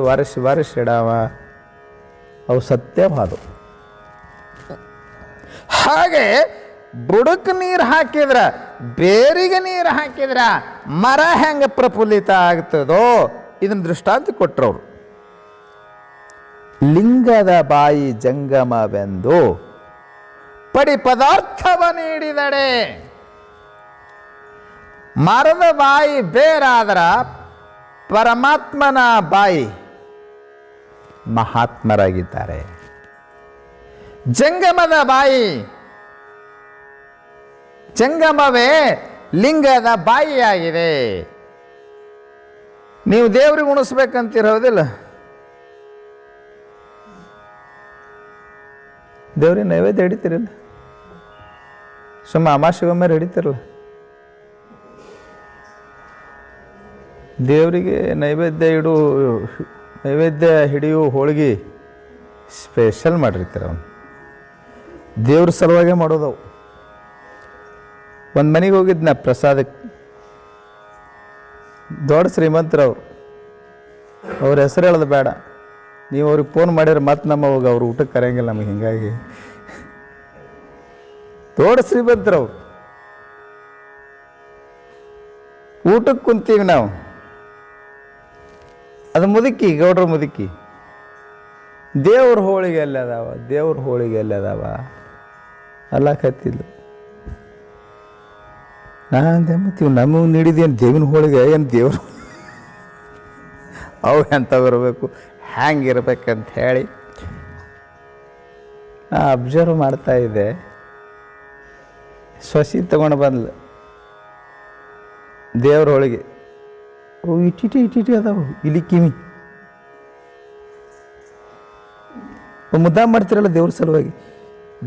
ವರ್ಷ ಇಡವ, ಅವು ಸತ್ಯವಾದು. ಹಾಗೆ ಬುಡಕ್ಕೆ ನೀರು ಹಾಕಿದ್ರ, ಬೇರಿಗೆ ನೀರು ಹಾಕಿದ್ರ ಮರ ಹೆಂಗೆ ಪ್ರಫುಲ್ಲಿತ ಆಗ್ತದೋ ಇದನ್ನು ದೃಷ್ಟಾಂತ ಕೊಟ್ಟರವರು. ಲಿಂಗದ ಬಾಯಿ ಜಂಗಮವೆಂದು ಪಡಿ ಪದಾರ್ಥವ ನೀಡಿದಡೆ. ಮರದ ಬಾಯಿ ಬೇರಾದ್ರ ಪರಮಾತ್ಮನ ಬಾಯಿ ಮಹಾತ್ಮರಾಗಿದ್ದಾರೆ. ಜಂಗಮದ ಬಾಯಿ, ಜಂಗಮವೇ ಲಿಂಗದ ಬಾಯಿಯಾಗಿದೆ. ನೀವು ದೇವ್ರಿಗೆ ಉಣಿಸ್ಬೇಕಂತಿರೋದಿಲ್ಲ, ದೇವ್ರಿಗೆ ನೈವೇದ್ಯ ಹಿಡಿತೀರಲ್ಲ, ಸುಮ್ಮ ಅಮಾಶಿಗೊಮ್ಮೆ ಹಿಡಿತಿರಲ್ಲ. ದೇವರಿಗೆ ನೈವೇದ್ಯ ಹಿಡಿಯೋ ಹೋಳಿಗೆ ಸ್ಪೆಷಲ್ ಮಾಡಿರ್ತಾರೆ. ಅವನು ದೇವ್ರ ಸಲುವಾಗೇ ಮಾಡೋದವು. ಒಂದು ಮನೆಗೆ ಹೋಗಿದ್ನ ಪ್ರಸಾದಕ್ಕೆ, ದೊಡ್ಡ ಶ್ರೀಮಂತರವ್ರು. ಅವ್ರ ಹೆಸರು ಹೇಳೋದು ಬೇಡ, ನೀವು ಅವ್ರಿಗೆ ಫೋನ್ ಮಾಡಿದ್ರೆ ಮತ್ತೆ ನಮ್ಮ ಹೋಗಿ ಅವ್ರು ಊಟಕ್ಕೆ ಕರೆಯಂಗಿಲ್ಲ ನಮಗೆ. ಹಿಂಗಾಗಿ ದೊಡ್ಡ ಶ್ರೀಮಂತರವ್ರು. ಊಟಕ್ಕೆ ಕುಂತೀವಿ ನಾವು. ಅದು ಮುದುಕಿ, ಗೌಡ್ರ ಮುದುಕಿ. ದೇವ್ರ ಹೋಳಿಗೆ ಎಲ್ಲ ಅದಾವ, ದೇವ್ರ ಹೋಳಿಗೆ ಎಲ್ಲ ಅದಾವ ಅಲ್ಲಕತ್ತಿಲ್ಲ. ನಾನಂದೆ ಮತ್ತೆ ನಮಗೆ ನೀಡಿದೇನು ದೇವಿನ ಹೋಳಿಗೆ, ಏನು ದೇವ್ರು ಅವು ಎಂಥವು ಇರಬೇಕು, ಹ್ಯಾಂಗಿರ್ಬೇಕಂತ ಹೇಳಿ ನಾ ಅಬ್ಸರ್ವ್ ಮಾಡ್ತಾ ಇದ್ದೆ. ಸೊಸಿ ತಗೊಂಡು ಬಂದ್ಲು ದೇವ್ರ ಹೋಳಿಗೆ. ಅವು ಇಟ್ಟಿಟಿ ಅದಾವು, ಇಲ್ಲಿ ಕಿವಿ ಮುದ್ದ ಮಾಡ್ತಿರಲ್ಲ ದೇವ್ರ ಸಲುವಾಗಿ.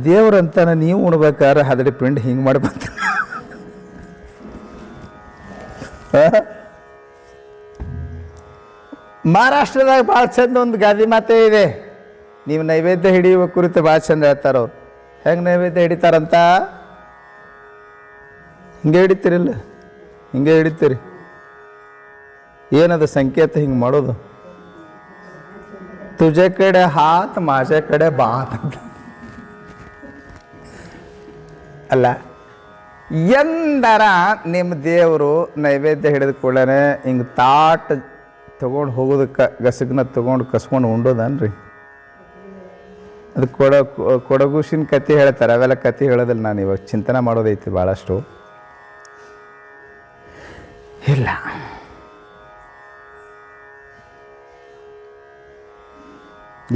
ದೇವ್ರಂತಾನ ನೀವು ಉಣ್ಬೇಕಾದ್ರೆ ಹದಡಿ ಪಿಂಡ್ ಹಿಂಗೆ ಮಾಡಿ ಬಂತ. ಮಹಾರಾಷ್ಟ್ರದಾಗ ಭಾಳ ಚಂದ ಒಂದು ಗಾದಿ ಮಾತೇ ಇದೆ. ನೀವು ನೈವೇದ್ಯ ಹಿಡಿಯುವ ಕುರಿತು ಭಾಳ ಚಂದ ಹೇಳ್ತಾರ ಅವ್ರು. ಹೆಂಗೆ ನೈವೇದ್ಯ ಹಿಡಿತಾರಂತ? ಹಿಂಗೆ ಹಿಡಿತೀರಿಲ್ಲ, ಹಿಂಗೆ ಹಿಡಿತೀರಿ. ಏನದು ಸಂಕೇತ ಹಿಂಗೆ ಮಾಡೋದು? ತುಜೆ ಕಡೆ ಹಾತ್ ಮಾಜೆ ಕಡೆ ಬಾತ್ ಅಂತ ಅಲ್ಲ. ಎಂದರ ನಿಮ್ಮ ದೇವರು ನೈವೇದ್ಯ ಹಿಡಿದ ಕೂಡಲೇ ಹಿಂಗೆ ತಾಟ್ ತೊಗೊಂಡು ಹೋಗೋದಕ್ಕೆ ಗಸಗನ್ನ ತೊಗೊಂಡು ಕಸ್ಕೊಂಡು ಉಂಡೋದನ್ರಿ. ಅದು ಕೊಡಗೂಸಿನ ಕತೆ ಹೇಳ್ತಾರೆ, ಅವೆಲ್ಲ ಕತೆ ಹೇಳೋದಿಲ್ಲ. ನಾನು ಇವಾಗ ಚಿಂತನೆ ಮಾಡೋದೈತಿ ಭಾಳಷ್ಟು. ಇಲ್ಲ,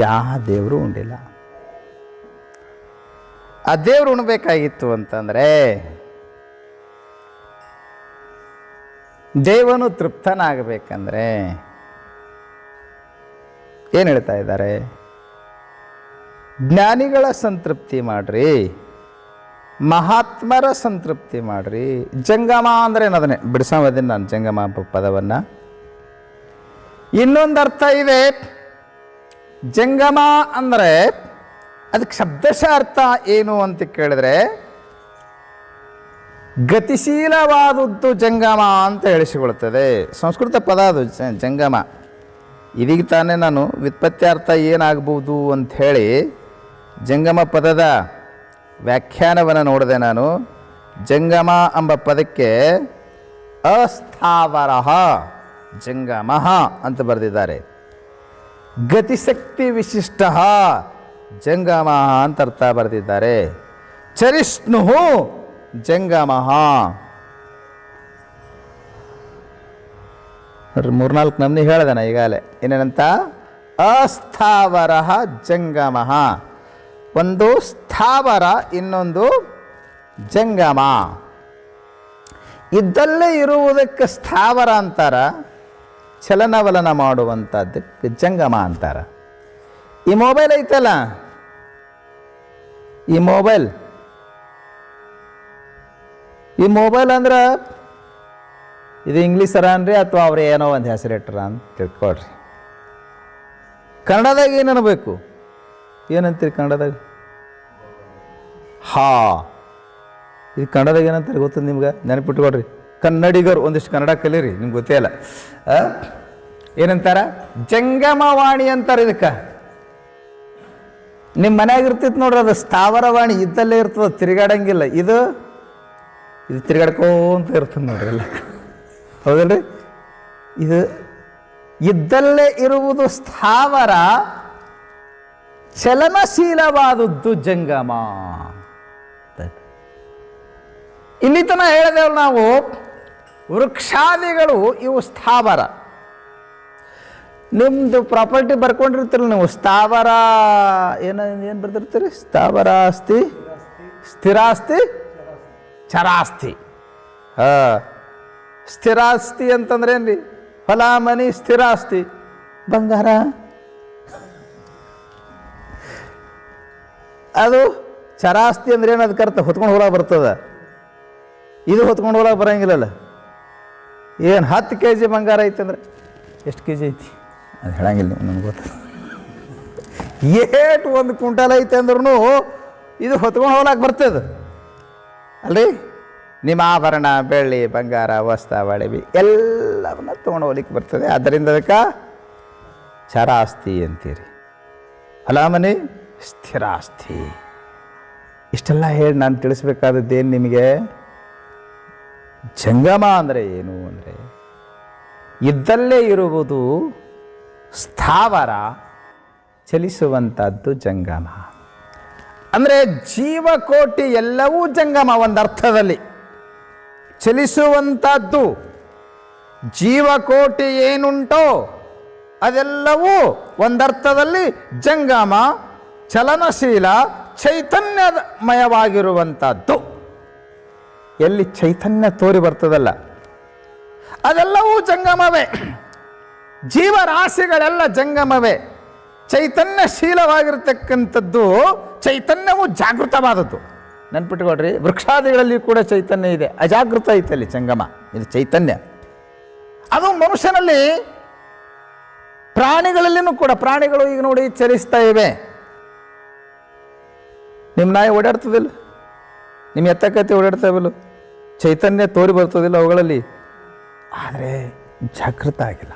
ಯಾವ ದೇವರು ಉಂಡಿಲ್ಲ. ಆ ದೇವ್ರು ಉಣ್ಬೇಕಾಗಿತ್ತು ಅಂತಂದರೆ ದೇವನು ತೃಪ್ತನಾಗಬೇಕಂದ್ರೆ ಏನು ಹೇಳ್ತಾ ಇದ್ದಾರೆ? ಜ್ಞಾನಿಗಳ ಸಂತೃಪ್ತಿ ಮಾಡ್ರಿ, ಮಹಾತ್ಮರ ಸಂತೃಪ್ತಿ ಮಾಡ್ರಿ. ಜಂಗಮ ಅಂದರೆ ಏನದನ್ನೇ ಬಿಡಿಸೋದನ್ನು ನಾನು ಜಂಗಮ ಪದವನ್ನು. ಇನ್ನೊಂದು ಅರ್ಥ ಇದೆ. ಜಂಗಮ ಅಂದರೆ ಅದಕ್ಕೆ ಶಬ್ದಶಃ ಅರ್ಥ ಏನು ಅಂತ ಕೇಳಿದ್ರೆ ಗತಿಶೀಲವಾದದ್ದು ಜಂಗಮ ಅಂತ ಹೇಳಿಸಿಕೊಳ್ತದೆ. ಸಂಸ್ಕೃತ ಪದ ಅದು ಜಂಗಮ. ಇದೀಗ ತಾನೇ ನಾನು ವ್ಯುತ್ಪತ್ತ್ಯಾರ್ಥ ಏನಾಗ್ಬೋದು ಅಂಥೇಳಿ ಜಂಗಮ ಪದದ ವ್ಯಾಖ್ಯಾನವನ್ನು ನೋಡಿದೆ ನಾನು. ಜಂಗಮ ಎಂಬ ಪದಕ್ಕೆ ಅಸ್ಥಾವರ ಜಂಗಮ ಅಂತ ಬರೆದಿದ್ದಾರೆ. ಗತಿಶಕ್ತಿ ವಿಶಿಷ್ಟ ಜಂಗಮ ಅಂತ ಅರ್ಥ ಬರೆದಿದ್ದಾರೆ. ಚರಿಷ್ಣು ಜಂಗಮ. ಮೂರ್ನಾಲ್ಕು ನಮ್ನಿ ಹೇಳ್ದನ ಈಗಾಗಲೇ. ಏನೇನಂತ? ಅಸ್ಥಾವರ ಜಂಗಮ. ಒಂದು ಸ್ಥಾವರ, ಇನ್ನೊಂದು ಜಂಗಮ. ಇದ್ದಲ್ಲೇ ಇರುವುದಕ್ಕೆ ಸ್ಥಾವರ ಅಂತಾರ, ಚಲನವಲನ ಮಾಡುವಂಥದ್ದಕ್ಕೆ ಜಂಗಮ ಅಂತಾರ. ಈ ಮೊಬೈಲ್ ಐತಲ್ಲ, ಈ ಮೊಬೈಲ್ ಅಂದ್ರೆ ಇದು ಇಂಗ್ಲೀಷರ ಅನ್ರಿ ಅಥವಾ ಅವ್ರು ಏನೋ ಒಂದು ಹೆಸರಿಟ್ರ ಅಂತ ತಿಳ್ಕೊಳ್ರಿ. ಕನ್ನಡದಾಗ ಏನು ಅನ್ಬೇಕು? ಏನಂತೀರಿ ಕನ್ನಡದಾಗ? ಇದು ಕನ್ನಡದಾಗ ಏನಂತಾರೆ ಗೊತ್ತದ ನಿಮ್ಗೆ? ನೆನಪಿಟ್ಕೊಳ್ರಿ. ಕನ್ನಡಿಗರು ಒಂದಿಷ್ಟು ಕನ್ನಡ ಕಲೀರಿ, ನಿಮ್ಗೆ ಗೊತ್ತೇ ಇಲ್ಲ. ಏನಂತಾರ? ಜಂಗಮವಾಣಿ ಅಂತಾರೆ ಇದಕ್ಕೆ. ನಿಮ್ಮ ಮನ್ಯಾಗ ಇರ್ತಿತ್ತು ನೋಡ್ರಿ, ಅದು ಸ್ಥಾವರವಾಣಿ. ಇದ್ದಲ್ಲೇ ಇರ್ತದೆ, ತಿರುಗಾಡಂಗಿಲ್ಲ. ಇದು ತಿರುಗಾಡ್ಕೊಂತ ಇರ್ತದೆ ನೋಡ್ರಿ ಎಲ್ಲ. ಹೌದಲ್ರಿ? ಇದು ಇದ್ದಲ್ಲೇ ಇರುವುದು ಸ್ಥಾವರ, ಚಲನಶೀಲವಾದದ್ದು ಜಂಗಮ. ಇಲ್ಲಿ ತನಕ ಹೇಳಿದೆವು ನಾವು, ವೃಕ್ಷಾದಿಗಳು ಇವು ಸ್ಥಾವರ. ನಿಮ್ಮದು ಪ್ರಾಪರ್ಟಿ ಬರ್ಕೊಂಡಿರ್ತೀರಲ್ಲ ನೀವು, ಸ್ಥಾವರ ಏನು ಬರ್ದಿರ್ತೀರಿ? ಸ್ಥಾವರ ಆಸ್ತಿ, ಸ್ಥಿರಾಸ್ತಿ, ಚರಾಸ್ತಿ. ಸ್ಥಿರಾಸ್ತಿ ಅಂತಂದ್ರೆ ಏನ್ರಿ? ಹೊಲ ಮನಿ ಸ್ಥಿರಾಸ್ತಿ. ಬಂಗಾರ ಅದು ಚರಾಸ್ತಿ ಅಂದ್ರೆ ಏನು? ಅದಕ್ಕೆ ಅರ್ಥ ಹೊತ್ಕೊಂಡು ಹೋಗಕ್ಕೆ ಬರ್ತದ. ಇದು ಹೊತ್ಕೊಂಡು ಹೋಗಕ್ಕೆ ಬರೋಂಗಿಲ್ಲಲ್ಲ. ಏನು 10 kg ಬಂಗಾರ ಐತೆ ಅಂದ್ರೆ ಎಷ್ಟು kg ಐತಿ ಅದು ಹೇಳಂಗಿಲ್ಲ ನಮ್ಗೆ ಗೊತ್ತ. ಏಟು 1 ಕ್ವಿಂಟಲ್ ಐತೆ ಅಂದ್ರೂ ಇದು ಹೊತ್ಕೊಂಡು ಹೋಗ್ಲಾಕ ಬರ್ತದೆ ಅಲ್ರಿ. ನಿಮ್ಮ ಆಭರಣ, ಬೆಳ್ಳಿ, ಬಂಗಾರ, ವಸ್ತ್ರ, ಒಡವೆ ಎಲ್ಲವನ್ನ ತೊಗೊಂಡು ಹೋಗ್ಲಿಕ್ಕೆ ಬರ್ತದೆ. ಆದ್ದರಿಂದ ಅದಕ್ಕೆ ಚರಾಸ್ತಿ ಅಂತೀರಿ. ಫಲಾಮನಿ ಸ್ಥಿರಾಸ್ತಿ. ಇಷ್ಟೆಲ್ಲ ಹೇಳಿ ನಾನು ತಿಳಿಸ್ಬೇಕಾದದ್ದೇನು ನಿಮಗೆ? ಜಂಗಮ ಅಂದರೆ ಏನು ಅಂದರೆ ಇದ್ದಲ್ಲೇ ಇರುವುದು ಸ್ಥಾವರ, ಚಲಿಸುವಂಥದ್ದು ಜಂಗಮ. ಅಂದರೆ ಜೀವಕೋಟಿ ಎಲ್ಲವೂ ಜಂಗಮ. ಒಂದು ಅರ್ಥದಲ್ಲಿ ಚಲಿಸುವಂಥದ್ದು ಜೀವಕೋಟಿ ಏನುಂಟೋ ಅದೆಲ್ಲವೂ ಒಂದರ್ಥದಲ್ಲಿ ಜಂಗಮ, ಚಲನಶೀಲ, ಚೈತನ್ಯಮಯವಾಗಿರುವಂಥದ್ದು. ಎಲ್ಲಿ ಚೈತನ್ಯ ತೋರಿ ಬರ್ತದಲ್ಲ ಅದೆಲ್ಲವೂ ಜಂಗಮವೇ. ಜೀವರಾಶಿಗಳೆಲ್ಲ ಜಂಗಮವೇ. ಚೈತನ್ಯಶೀಲವಾಗಿರ್ತಕ್ಕಂಥದ್ದು, ಚೈತನ್ಯವು ಜಾಗೃತವಾದದ್ದು. ನೆನ್ಪಿಟ್ಕೊಳ್ರಿ, ವೃಕ್ಷಾದಿಗಳಲ್ಲಿ ಕೂಡ ಚೈತನ್ಯ ಇದೆ, ಅಜಾಗೃತ ಐತೆ ಅಲ್ಲಿ ಜಂಗಮ. ಇದು ಚೈತನ್ಯ. ಅದು ಮನುಷ್ಯನಲ್ಲಿ, ಪ್ರಾಣಿಗಳಲ್ಲಿನೂ ಕೂಡ. ಪ್ರಾಣಿಗಳು ಈಗ ನೋಡಿ ಚಲಿಸ್ತಾ ಇವೆ. ನಿಮ್ಮ ನಾಯಿ ಓಡಾಡ್ತದಿಲ್ಲ, ನಿಮ್ಮ ಎತ್ತಕತ್ತೆ ಓಡಾಡ್ತಾ ಇವಲ್ಲ, ಚೈತನ್ಯ ತೋರಿ ಬರ್ತದಿಲ್ಲ ಅವುಗಳಲ್ಲಿ. ಆದರೆ ಜಾಗೃತ ಆಗಿಲ್ಲ,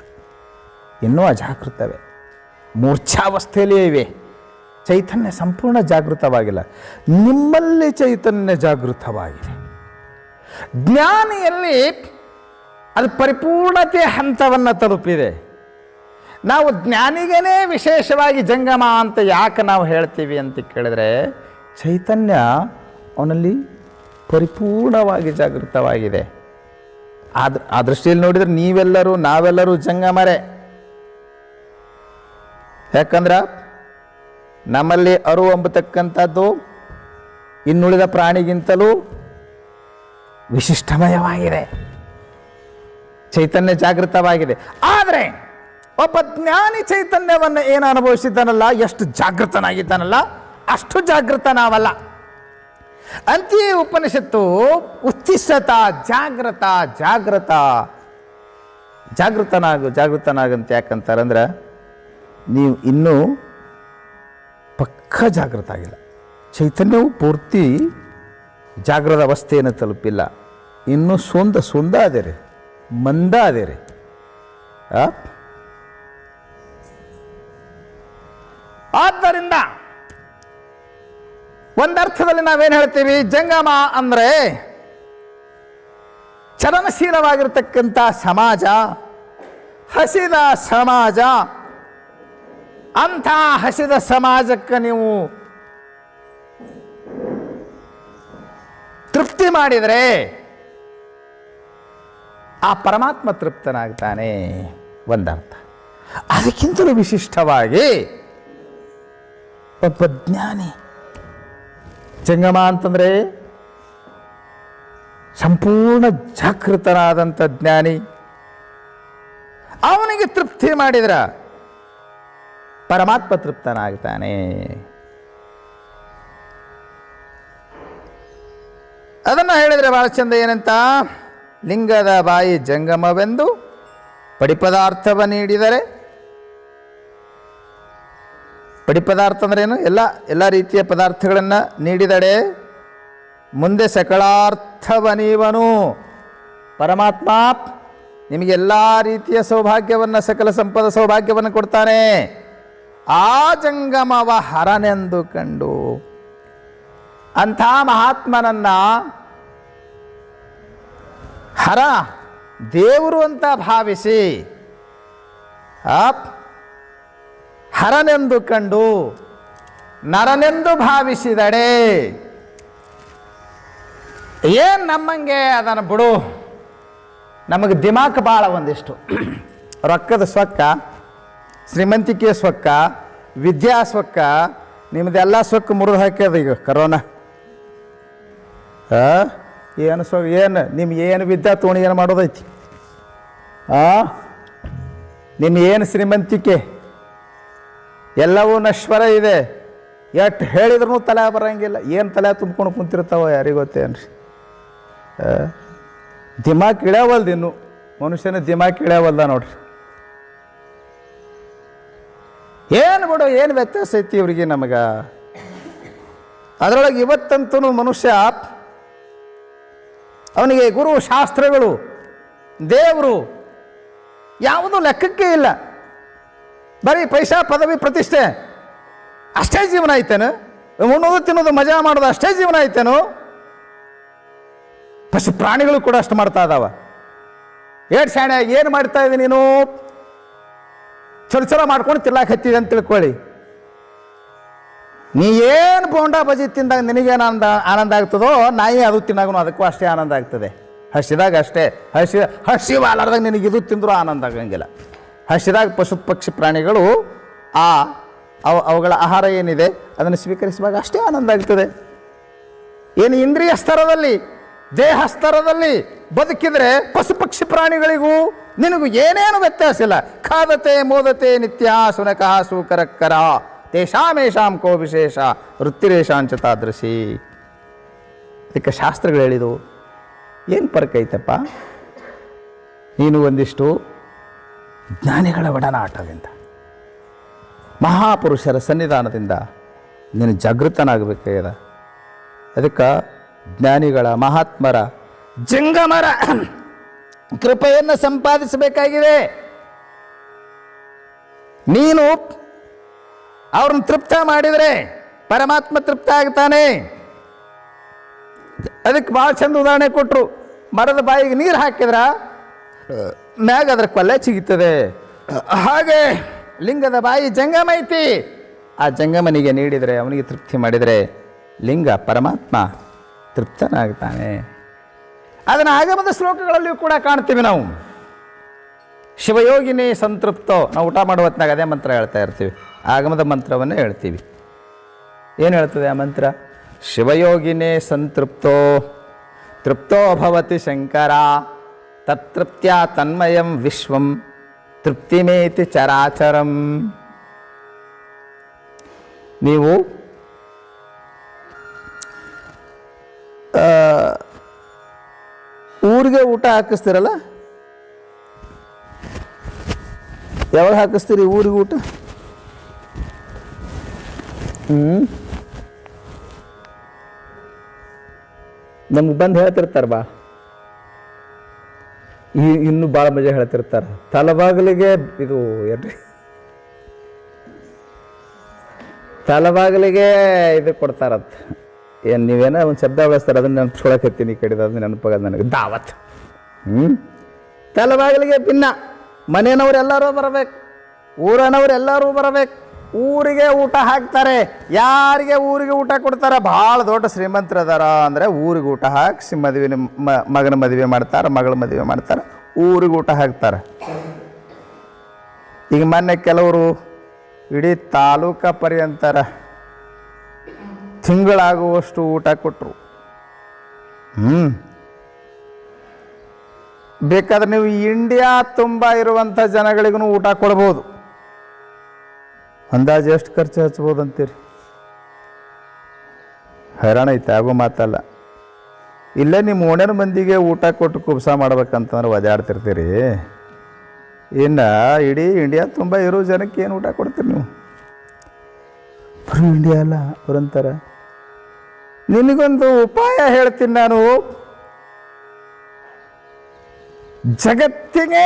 ಇನ್ನೂ ಅಜಾಗೃತವೇ, ಮೂರ್ಛಾವಸ್ಥೆಯಲ್ಲಿಯೇ ಇವೆ. ಚೈತನ್ಯ ಸಂಪೂರ್ಣ ಜಾಗೃತವಾಗಿಲ್ಲ. ನಿಮ್ಮಲ್ಲಿ ಚೈತನ್ಯ ಜಾಗೃತವಾಗಿದೆ. ಜ್ಞಾನಿಯಲ್ಲಿ ಅದು ಪರಿಪೂರ್ಣತೆಯ ಹಂತವನ್ನು ತಲುಪಿದೆ. ನಾವು ಜ್ಞಾನಿಗೇನೇ ವಿಶೇಷವಾಗಿ ಜಂಗಮ ಅಂತ ಯಾಕೆ ನಾವು ಹೇಳ್ತೀವಿ ಅಂತ ಕೇಳಿದ್ರೆ, ಚೈತನ್ಯ ಅವನಲ್ಲಿ ಪರಿಪೂರ್ಣವಾಗಿ ಜಾಗೃತವಾಗಿದೆ. ಆ ದೃಷ್ಟಿಯಲ್ಲಿ ನೋಡಿದರೆ ನಾವೆಲ್ಲರೂ ಜಂಗಮರೇ. ಯಾಕಂದ್ರೆ ನಮ್ಮಲ್ಲಿ ಅರಿವು ಎಂಬತಕ್ಕಂಥದ್ದು ಇನ್ನುಳಿದ ಪ್ರಾಣಿಗಿಂತಲೂ ವಿಶಿಷ್ಟಮಯವಾಗಿದೆ. ಚೈತನ್ಯ ಜಾಗೃತವಾಗಿದೆ. ಆದರೆ ಒಬ್ಬ ಜ್ಞಾನಿ ಚೈತನ್ಯವನ್ನು ಏನು ಅನುಭವಿಸಿದ್ದಾನಲ್ಲ, ಎಷ್ಟು ಜಾಗೃತನಾಗಿದ್ದಾನಲ್ಲ, ಅಷ್ಟು ಜಾಗೃತ ನಾವಲ್ಲ. ಅಂತೆಯೇ ಉಪನಿಷತ್ತು ಉತ್ತಿಷ್ಠತ ಜಾಗೃತ ಜಾಗೃತ ಜಾಗೃತನಾಗಂತ ಯಾಕಂತಾರಂದ್ರೆ ನೀವು ಇನ್ನೂ ಪಕ್ಕ ಜಾಗೃತ ಆಗಿಲ್ಲ. ಚೈತನ್ಯವು ಪೂರ್ತಿ ಜಾಗೃತ ಅವಸ್ಥೆಯನ್ನು ತಲುಪಿಲ್ಲ. ಇನ್ನೂ ಸುಂದ ಅದೇರಿ, ಮಂದ ಅದೇರಿ. ಆದ್ದರಿಂದ ಒಂದರ್ಥದಲ್ಲಿ ನಾವೇನು ಹೇಳ್ತೀವಿ, ಜಂಗಮ ಅಂದರೆ ಚಲನಶೀಲವಾಗಿರ್ತಕ್ಕಂಥ ಸಮಾಜ, ಹಸಿದ ಸಮಾಜ. ಅಂಥ ಹಸಿದ ಸಮಾಜಕ್ಕೆ ನೀವು ತೃಪ್ತಿ ಮಾಡಿದರೆ ಆ ಪರಮಾತ್ಮ ತೃಪ್ತನಾಗ್ತಾನೆ ಒಂದರ್ಥ. ಅದಕ್ಕಿಂತಲೂ ವಿಶಿಷ್ಟವಾಗಿ ಒಬ್ಬ ಜ್ಞಾನಿ, ಜಂಗಮ ಅಂತಂದರೆ ಸಂಪೂರ್ಣ ಜಾಗೃತನಾದಂಥ ಜ್ಞಾನಿ, ಅವನಿಗೆ ತೃಪ್ತಿ ಮಾಡಿದ್ರ ಪರಮಾತ್ಮ ತೃಪ್ತನಾಗ್ತಾನೆ. ಅದನ್ನು ಹೇಳಿದರೆ ಬಹಳ ಚಂದ. ಏನಂತ, ಲಿಂಗದ ಬಾಯಿ ಜಂಗಮವೆಂದು ಪಡಿಪದಾರ್ಥವ ನೀಡಿದರೆ, ಪಡಿಪದಾರ್ಥ ಅಂದ್ರೇನು, ಎಲ್ಲ ರೀತಿಯ ಪದಾರ್ಥಗಳನ್ನು ನೀಡಿದಡೆ ಮುಂದೆ ಸಕಲಾರ್ಥವನೀವನು ಪರಮಾತ್ಮ ನಿಮಗೆಲ್ಲ ರೀತಿಯ ಸೌಭಾಗ್ಯವನ್ನು, ಸಕಲ ಸಂಪದ ಸೌಭಾಗ್ಯವನ್ನು ಕೊಡ್ತಾನೆ. ಆ ಜಂಗಮವ ಹರನೆಂದು ಕಂಡು ಅಂಥ ಮಹಾತ್ಮನನ್ನ ಹರ ದೇವರು ಅಂತ ಭಾವಿಸಿ ಹರನೆಂದು ಕಂಡು ನರನೆಂದು ಭಾವಿಸಿದಡೆ ಏನು ನಮ್ಮಂಗೆ ಅದನ್ನು ಬಿಡು, ನಮಗೆ ದಿಮಾಕ್ ಭಾಳ ಒಂದಿಷ್ಟು ರೊಕ್ಕದ ಸೊಕ್ಕ, ಶ್ರೀಮಂತಿಕೆಯ ಸೊಕ್ಕ, ವಿದ್ಯಾ ಸೊಕ್ಕ, ನಿಮ್ಮದೆಲ್ಲ ಸೊಕ್ಕ ಮುರಿದು ಹಾಕ್ಯದ ಈಗ ಕರೋನಾ. ಏನು ನಿಮ್ಗೆ ಏನು ವಿದ್ಯಾ ತೊಗೊಂಡು ಏನು ಮಾಡೋದೈತಿ? ಏನು ಶ್ರೀಮಂತಿಕೆ ಎಲ್ಲವೂ ನಶ್ವರ ಇದೆ. ಎಷ್ಟು ಹೇಳಿದ್ರೂ ತಲೆ ಬರೋಂಗಿಲ್ಲ. ಏನು ತಲೆ ತುಂಬ್ಕೊಂಡು ಕುಂತಿರ್ತಾವ ಯಾರಿಗೊತ್ತೇನ್ರಿ? ದಿಮಾಕ್ ಇಳ್ಯಾವಲ್ದು, ಇನ್ನು ಮನುಷ್ಯನ ದಿಮಾಕ್ ಇಳ್ಯಾವಲ್ದ ನೋಡ್ರಿ. ಏನು ಬಿಡು, ಏನು ವ್ಯತ್ಯಾಸ ಐತಿ ಇವ್ರಿಗೆ ನಮಗೆ? ಅದರೊಳಗೆ ಇವತ್ತಂತೂ ಮನುಷ್ಯ ಅವನಿಗೆ ಗುರು ಶಾಸ್ತ್ರಗಳು, ದೇವರು ಯಾವುದೂ ಲೆಕ್ಕಕ್ಕೆ ಇಲ್ಲ. ಬರೀ ಪೈಸಾ, ಪದವಿ, ಪ್ರತಿಷ್ಠೆ ಅಷ್ಟೇ ಜೀವನ ಐತೇನು? ಉಣ್ಣೋದು ತಿನ್ನೋದು ಮಜಾ ಮಾಡೋದು ಅಷ್ಟೇ ಜೀವನ ಐತೇನು? ಪಶು ಪ್ರಾಣಿಗಳು ಕೂಡ ಅಷ್ಟು ಮಾಡ್ತಾ ಇದಾವ. ಶಾಣೆ ಏನು ಮಾಡ್ತಾ ಇದ್ದೀನಿ ನೀನು? ಚೊರ ಮಾಡ್ಕೊಂಡು ತಿರ್ಲಾಕ ಹತ್ತಿದೆ ಅಂತ ತಿಳ್ಕೊಳ್ಳಿ. ನೀ ಏನು ಬೋಂಡಾ ಬಜಿ ತಿಂದಾಗ ನಿನಗೇನು ಆನಂದ ಆಗ್ತದೋ, ನಾಯಿ ಅದು ತಿನ್ನಾಗೂ ಅದಕ್ಕೂ ಅಷ್ಟೇ ಆನಂದ ಆಗ್ತದೆ. ಹಸಿದಾಗ ಅಷ್ಟೇ. ಹಸಿವಾಲಾರ್ದಾಗ ನಿನಗೆ ಇದು ತಿಂದರೂ ಆನಂದ ಆಗಂಗಿಲ್ಲ. ಹಸಿದಾಗ ಪಶು ಪಕ್ಷಿ ಪ್ರಾಣಿಗಳು ಅವುಗಳ ಆಹಾರ ಏನಿದೆ ಅದನ್ನು ಸ್ವೀಕರಿಸುವಾಗ ಅಷ್ಟೇ ಆನಂದ ಆಗ್ತದೆ. ಏನು ಇಂದ್ರಿಯ ಸ್ತರದಲ್ಲಿ, ದೇಹ ಸ್ತರದಲ್ಲಿ ಬದುಕಿದರೆ ಪಶು ಪಕ್ಷಿ ಪ್ರಾಣಿಗಳಿಗೂ ನಿನಗೂ ಏನೇನು ವ್ಯತ್ಯಾಸ ಇಲ್ಲ. ಖಾದತೆ ಮೋದತೆ ನಿತ್ಯ ಸುನಕಃ ಸೂಕರಕ್ಕರ ತೇಷಾಮೇಷಾಂ ಕೋ ವಿಶೇಷ ವೃತ್ತಿರೇಷಾಂಚ ತಾದೃಶಿ. ಅದಕ್ಕೆ ಶಾಸ್ತ್ರಗಳು ಹೇಳಿದವು. ಏನು ಫರ್ಕ್ ಐತಪ್ಪ? ನೀನು ಒಂದಿಷ್ಟು ಜ್ಞಾನಿಗಳ ಒಡನಾಟದಿಂದ, ಮಹಾಪುರುಷರ ಸನ್ನಿಧಾನದಿಂದ ನೀನು ಜಾಗೃತನಾಗಬೇಕಾಗ್ಯದ. ಅದಕ್ಕೆ ಜ್ಞಾನಿಗಳ, ಮಹಾತ್ಮರ, ಜಂಗಮರ ಕೃಪೆಯನ್ನು ಸಂಪಾದಿಸಬೇಕಾಗಿದೆ. ನೀನು ಅವ್ರನ್ನ ತೃಪ್ತ ಮಾಡಿದರೆ ಪರಮಾತ್ಮ ತೃಪ್ತ ಆಗ್ತಾನೆ. ಅದಕ್ಕೆ ಭಾಳ ಚಂದ ಉದಾಹರಣೆ ಕೊಟ್ಟರು. ಮರದ ಬಾಯಿಗೆ ನೀರು ಹಾಕಿದ್ರ ಮ್ಯಾಗ ಅದ್ರ ಕೊಲ್ಲೆ ಚಿಗಿತದೆ. ಹಾಗೆ ಲಿಂಗದ ಬಾಯಿ ಜಂಗಮ ಐತಿ. ಆ ಜಂಗಮನಿಗೆ ನೀಡಿದರೆ, ಅವನಿಗೆ ತೃಪ್ತಿ ಮಾಡಿದರೆ ಲಿಂಗ ಪರಮಾತ್ಮ ತೃಪ್ತನಾಗ್ತಾನೆ. ಅದನ್ನು ಆಗಮದ ಶ್ಲೋಕಗಳಲ್ಲಿಯೂ ಕೂಡ ಕಾಣ್ತೀವಿ ನಾವು. ಶಿವಯೋಗಿನಿ ಸಂತೃಪ್ತೋ, ನಾವು ಊಟ ಮಾಡುವ ಹೊತ್ನಾಗ ಅದೇ ಮಂತ್ರ ಹೇಳ್ತಾ ಇರ್ತೀವಿ. ಆಗಮದ ಮಂತ್ರವನ್ನು ಹೇಳ್ತೀವಿ. ಏನು ಹೇಳ್ತದೆ ಆ ಮಂತ್ರ? ಶಿವಯೋಗಿನೇ ಸಂತೃಪ್ತೋ ತೃಪ್ತೋ ಭವತಿ ಶಂಕರ ತತ್ತೃಪ್ತ್ಯ ತನ್ಮಯಂ ವಿಶ್ವಂ ತೃಪ್ತಿಮೇತಿ ಚರಾಚರಂ. ನೀವು ಊರಿಗೆ ಊಟ ಹಾಕಿಸ್ತೀರಲ್ಲ, ಯಾವಾಗ ಹಾಕಿಸ್ತೀರಿ ಊರಿಗೆ ಊಟ? ನಮ್ಗೆ ಬಂದು ಹೇಳ್ತಿರ್ತಾರೆ ಬಾ, ಇನ್ನೂ ಭಾಳ ಮಜಾ ಹೇಳ್ತಿರ್ತಾರೆ. ತಲಬಾಗಿಲಿಗೆ ಇದು ಏನ್ರಿ, ತಲಬಾಗಿಲಿಗೆ ಇದು ಕೊಡ್ತಾರಂತ. ಏನು ನೀವೇನೋ ಒಂದು ಶಬ್ದ ಬಳಸ್ತಾರೆ, ಅದನ್ನು ನೆನಪಿಸ್ಕೊಳಕತ್ತೀನಿ. ಈ ಕಡೆದು ಅದನ್ನ ನೆನಪಾಗದು ನನಗೆ. ದಾವತ್. ತಲಬಾಗಿಲಿಗೆ ಭಿನ್ನ. ಮನೆಯವ್ರು ಎಲ್ಲರೂ ಬರಬೇಕು, ಊರನವ್ರು ಎಲ್ಲರೂ ಬರಬೇಕು. ಊರಿಗೆ ಊಟ ಹಾಕ್ತಾರೆ. ಯಾರಿಗೆ ಊರಿಗೆ ಊಟ ಕೊಡ್ತಾರೆ? ಭಾಳ ದೊಡ್ಡ ಶ್ರೀಮಂತರು ಅದಾರ ಅಂದರೆ ಊರಿಗೆ ಊಟ ಹಾಕಿಸಿ ಮದುವೆ, ಮಗನ ಮದುವೆ ಮಾಡ್ತಾರೆ, ಮಗಳ ಮದುವೆ ಮಾಡ್ತಾರೆ, ಊರಿಗೆ ಊಟ ಹಾಕ್ತಾರೆ. ಈಗ ಮೊನ್ನೆ ಕೆಲವರು ಇಡೀ ತಾಲೂಕ ಪರ್ಯಂತರ ತಿಂಗಳಾಗುವಷ್ಟು ಊಟ ಕೊಟ್ಟರು. ಬೇಕಾದ್ರೆ ನೀವು ಇಂಡಿಯಾ ತುಂಬ ಇರುವಂಥ ಜನಗಳಿಗೂ ಊಟ ಕೊಡ್ಬೋದು. ಅಂದಾಜು ಎಷ್ಟು ಖರ್ಚು ಹಚ್ಬೋದು ಅಂತೀರಿ? ಹೈರಾಣ ಐತೆ, ಆಗೋ ಮಾತಲ್ಲ. ಇಲ್ಲೇ ನಿಮ್ಮ ಓಣ್ಯರ ಮಂದಿಗೆ ಊಟ ಕೊಟ್ಟು ಕುಬ್ಸ ಮಾಡ್ಬೇಕಂತಂದ್ರೆ ಒದಾಡ್ತಿರ್ತೀರಿ. ಇನ್ನು ಇಡೀ ಇಂಡಿಯಾ ತುಂಬ ಇರೋ ಜನಕ್ಕೆ ಏನು ಊಟ ಕೊಡ್ತೀರಿ ನೀವು? ಬರೀ ಇಂಡಿಯಾ ಅಲ್ಲ, ಅವರಂತಾರೆ. ನಿನಗೊಂದು ಉಪಾಯ ಹೇಳ್ತೀನಿ ನಾನು. ಜಗತ್ತಿಗೆ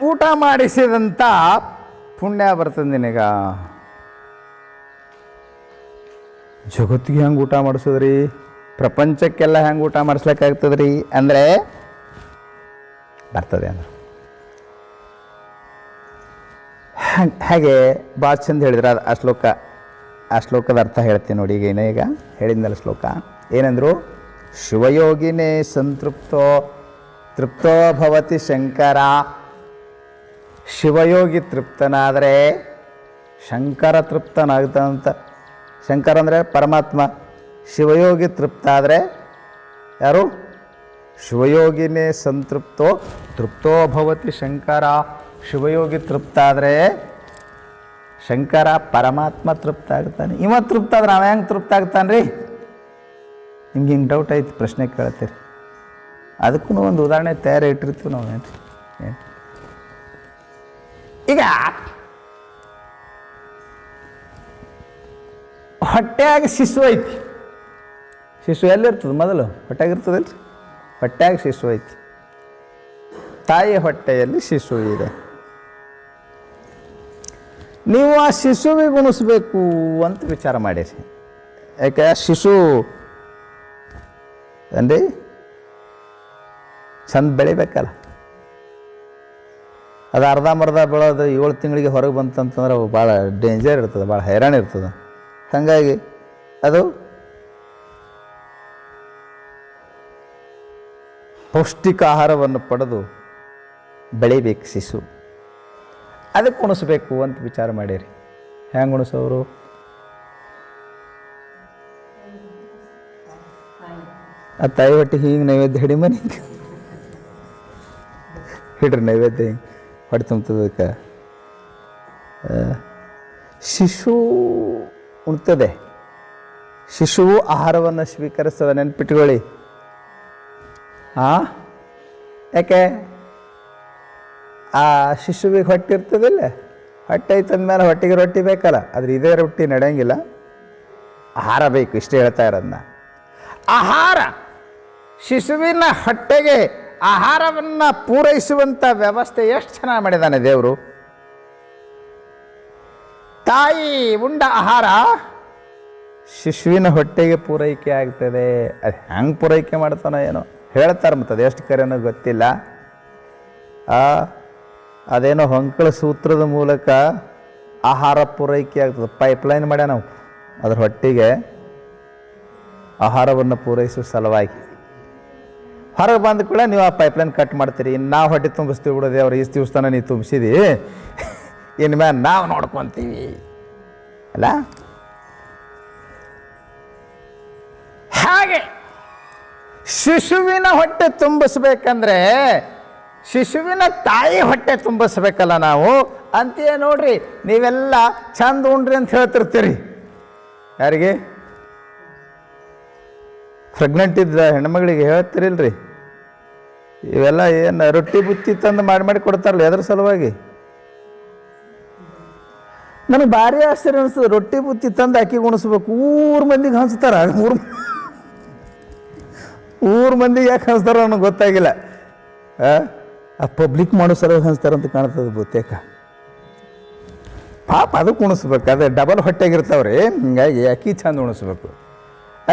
ಊಟ ಮಾಡಿಸಿದಂಥ ಪುಣ್ಯ ಬರ್ತದೆ ನಿನಗ. ಜಗತ್ತಿಗೆ ಹೆಂಗೆ ಊಟ ಮಾಡಿಸೋದ್ರಿ? ಪ್ರಪಂಚಕ್ಕೆಲ್ಲ ಹೆಂಗೆ ಊಟ ಮಾಡಿಸ್ಲಿಕ್ಕಾಗ್ತದ್ರಿ ಅಂದರೆ ಬರ್ತದೆ ಅಂದ್ರೆ ಹಾಗೆ ಭಾಳ ಚಂದ ಹೇಳಿದ್ರೆ ಅದು ಆ ಶ್ಲೋಕದ ಅರ್ಥ ಹೇಳ್ತೀನಿ ನೋಡಿ. ಈಗ ಹೇಳಿದ್ನಲ್ಲ ಶ್ಲೋಕ ಏನಂದ್ರು? ಶಿವಯೋಗಿನೇ ಸಂತೃಪ್ತೋ ತೃಪ್ತೋ ಭವತಿ ಶಂಕರ. ಶಿವಯೋಗಿ ತೃಪ್ತನಾದರೆ ಶಂಕರ ತೃಪ್ತನಾಗ್ತಾನಂತ. ಶಂಕರ ಅಂದರೆ ಪರಮಾತ್ಮ. ಶಿವಯೋಗಿ ತೃಪ್ತ ಆದರೆ ಯಾರು? ಶಿವಯೋಗಿನೇ ಸಂತೃಪ್ತೋ ತೃಪ್ತೋ ಭವತಿ ಶಂಕರ. ಶಿವಯೋಗಿ ತೃಪ್ತ ಆದರೆ ಶಂಕರ ಪರಮಾತ್ಮ ತೃಪ್ತ ಆಗ್ತಾನೆ. ಇವ ತೃಪ್ತ ಆದ್ರೆ ಅವ ಹೆಂಗೆ ತೃಪ್ತ ಆಗ್ತಾನೆ ರೀ? ನಿಮ್ಗೆ ಹಿಂಗೆ ಡೌಟ್ ಐತಿ, ಪ್ರಶ್ನೆ ಕೇಳ್ತೀರಿ. ಅದಕ್ಕೂ ಒಂದು ಉದಾಹರಣೆ ತಯಾರಿ ಇಟ್ಟಿರ್ತೀವಿ ನಾವು. ಏನು ಈಗ ಹೊಟ್ಟೆಯಾಗ ಶಿಶು ಐತಿ. ಶಿಶು ಎಲ್ಲಿರ್ತದೆ? ಮೊದಲು ಹೊಟ್ಟೆಯಾಗಿರ್ತದಲ್ರಿ. ಹೊಟ್ಟೆಯಾಗ ಶಿಶು ಐತಿ. ತಾಯಿಯ ಹೊಟ್ಟೆಯಲ್ಲಿ ಶಿಶು ಇದೆ. ನೀವು ಆ ಶಿಶುವಿಗೆ ಉಣಿಸ್ಬೇಕು ಅಂತ ವಿಚಾರ ಮಾಡಿರಿ. ಯಾಕೆ? ಶಿಶು ಅಂದ್ರಿ ಚಂದ ಬೆಳಿಬೇಕಲ್ಲ. ಅದು ಅರ್ಧಂಬರ್ಧ ಬೆಳೋದು 7 ತಿಂಗಳಿಗೆ ಹೊರಗೆ ಬಂತಂತಂದ್ರೆ ಭಾಳ ಡೇಂಜರ್ ಇರ್ತದೆ, ಭಾಳ ಹೈರಾಣ ಇರ್ತದೆ. ಹಾಗಾಗಿ ಅದು ಪೌಷ್ಟಿಕ ಆಹಾರವನ್ನು ಪಡೆದು ಬೆಳಿಬೇಕು ಶಿಶು. ಅದಕ್ಕೆ ಉಣಿಸ್ಬೇಕು ಅಂತ ವಿಚಾರ ಮಾಡಿರಿ. ಹೆಂಗೆ ಉಣಿಸೋರು? ಆ ತಾಯಿ ಹೊಟ್ಟೆ ಹಿಂಗೆ ನೈವೇದ್ಯ ಹಿಡಿ ಮನೆ ಹಿಡ್ರಿ ನೈವೇದ್ಯ ಹಿಂಗೆ ಹೊಟ್ಟೆ ತುಂಬ್ತದಕ್ಕೆ. ಶಿಶು ಉಣ್ತದೆ. ಶಿಶುವು ಆಹಾರವನ್ನು ಸ್ವೀಕರಿಸ್ತದೆ, ನೆನ್ಪಿಟ್ಕೊಳ್ಳಿ. ಯಾಕೆ? ಆ ಶಿಶುವಿಗೆ ಹೊಟ್ಟೆ ಇರ್ತದಿಲ್ಲ, ಹೊಟ್ಟೆ ಐತಂದ್ಮೇಲೆ ಹೊಟ್ಟೆಗೆ ರೊಟ್ಟಿ ಬೇಕಲ್ಲ. ಆದ್ರೆ ಇದೇ ರೊಟ್ಟಿ ನಡೆಯಂಗಿಲ್ಲ, ಆಹಾರ ಬೇಕು. ಇಷ್ಟೇ ಹೇಳ್ತಾ ಇರೋದನ್ನ. ಆಹಾರ, ಶಿಶುವಿನ ಹೊಟ್ಟೆಗೆ ಆಹಾರವನ್ನು ಪೂರೈಸುವಂಥ ವ್ಯವಸ್ಥೆ ಎಷ್ಟು ಚೆನ್ನಾಗಿ ಮಾಡಿದ್ದಾನೆ ದೇವರು. ತಾಯಿ ಉಂಡ ಆಹಾರ ಶಿಶುವಿನ ಹೊಟ್ಟೆಗೆ ಪೂರೈಕೆ ಆಗ್ತದೆ. ಅದು ಹೆಂಗೆ ಪೂರೈಕೆ ಮಾಡ್ತಾನೋ ಏನೋ ಹೇಳ್ತಾರೆ, ಮತ್ತು ಅದು ಎಷ್ಟು ಕರೆನೋ ಗೊತ್ತಿಲ್ಲ. ಅದೇನೋ ಹೊಂಕಳ ಸೂತ್ರದ ಮೂಲಕ ಆಹಾರ ಪೂರೈಕೆ ಆಗ್ತದೆ. ಪೈಪ್ಲೈನ್ ಮಾಡ್ಯ ನಾವು ಅದ್ರ ಹೊಟ್ಟೆಗೆ ಆಹಾರವನ್ನು ಪೂರೈಸುವ ಸಲುವಾಗಿ. ಹೊರಗೆ ಬಂದ ಕೂಡ ನೀವು ಆ ಪೈಪ್ಲೈನ್ ಕಟ್ ಮಾಡ್ತೀರಿ. ಇನ್ನು ನಾವು ಹೊಟ್ಟೆ ತುಂಬಿಸ್ತೀವಿ ಬಿಡೋದೆ, ಅವ್ರು ಇಷ್ಟು ದಿವಸನ ನೀವು ತುಂಬಿಸಿದಿ, ಇನ್ನು ಮೇಲೆ ನಾವು ನೋಡ್ಕೊತೀವಿ ಅಲ್ಲ. ಹಾಗೆ ಶಿಶುವಿನ ಹೊಟ್ಟೆ ತುಂಬಿಸ್ಬೇಕಂದ್ರೆ ಶಿಶುವಿನ ತಾಯಿ ಹೊಟ್ಟೆ ತುಂಬಿಸ್ಬೇಕಲ್ಲ ನಾವು. ಅಂತೆಯೇ ನೋಡ್ರಿ, ನೀವೆಲ್ಲ ಚಂದ ಉಂಡ್ರಿ ಅಂತ ಹೇಳ್ತಿರ್ತೀರಿ. ಯಾರಿಗೆ? ಪ್ರೆಗ್ನೆಂಟ್ ಇದ್ದ ಹೆಣ್ಮಗಳಿಗೆ ಹೇಳ್ತಿರಿಲ್ರಿ, ಇವೆಲ್ಲ ಏನು ರೊಟ್ಟಿ ಬುತ್ತಿ ತಂದು ಮಾಡಿ ಕೊಡ್ತಾರಲ್ಲ, ಎದ್ರ ಸಲುವಾಗಿ? ನನಗೆ ಭಾರಿ ಆಶ್ಚರ್ಯ ಅನಿಸ್ತದೆ. ರೊಟ್ಟಿ ಬುತ್ತಿ ತಂದು ಅಕ್ಕಿ ಉಣಿಸ್ಬೇಕು, ಊರು ಮಂದಿಗೆ ಹಂಚ್ತಾರ. ಊರು ಮಂದಿಗೆ ಯಾಕೆ ಹಂಚ್ತಾರ ನನಗೆ ಗೊತ್ತಾಗಿಲ್ಲ. ಆ ಪಬ್ಲಿಕ್ ಮಾಡೋ ಸಲುವಾಗಿ ಹಂಚ್ತಾರಂತ ಕಾಣ್ತದೆ ಬಹುತೇಕ. ಪಾಪ ಅದಕ್ಕೆ ಉಣಿಸ್ಬೇಕು, ಅದೇ ಡಬಲ್ ಹೊಟ್ಟೆಗಿರ್ತಾವ್ರಿ. ಹಿಂಗಾಗಿ ಅಕ್ಕಿ ಚಂದ ಉಣಿಸ್ಬೇಕು.